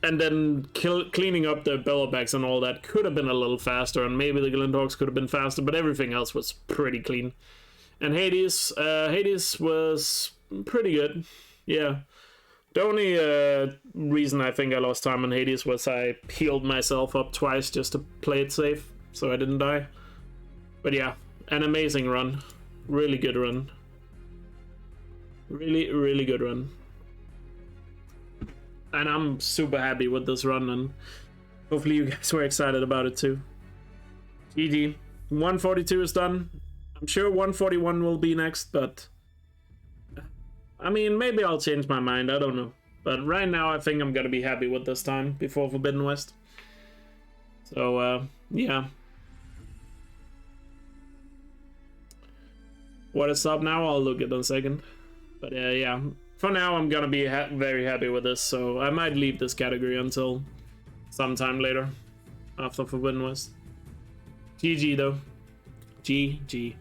And then cleaning up the Bellowbacks and all that could have been a little faster, and maybe the Glint Hogs could have been faster, but everything else was pretty clean. And Hades was pretty good. Yeah. The only reason I think I lost time on Hades was I healed myself up twice just to play it safe, so I didn't die. But yeah, an amazing run. Really good run. Really, really good run. And I'm super happy with this run, and hopefully you guys were excited about it too. GG. 142 is done. I'm sure 141 will be next, but I mean, maybe I'll change my mind. I don't know. But right now, I think I'm gonna be happy with this time before Forbidden West. So, yeah. What is up now? I'll look at it in a second. But yeah, for now, I'm gonna be very happy with this. So I might leave this category until sometime later after Forbidden West. GG though. GG.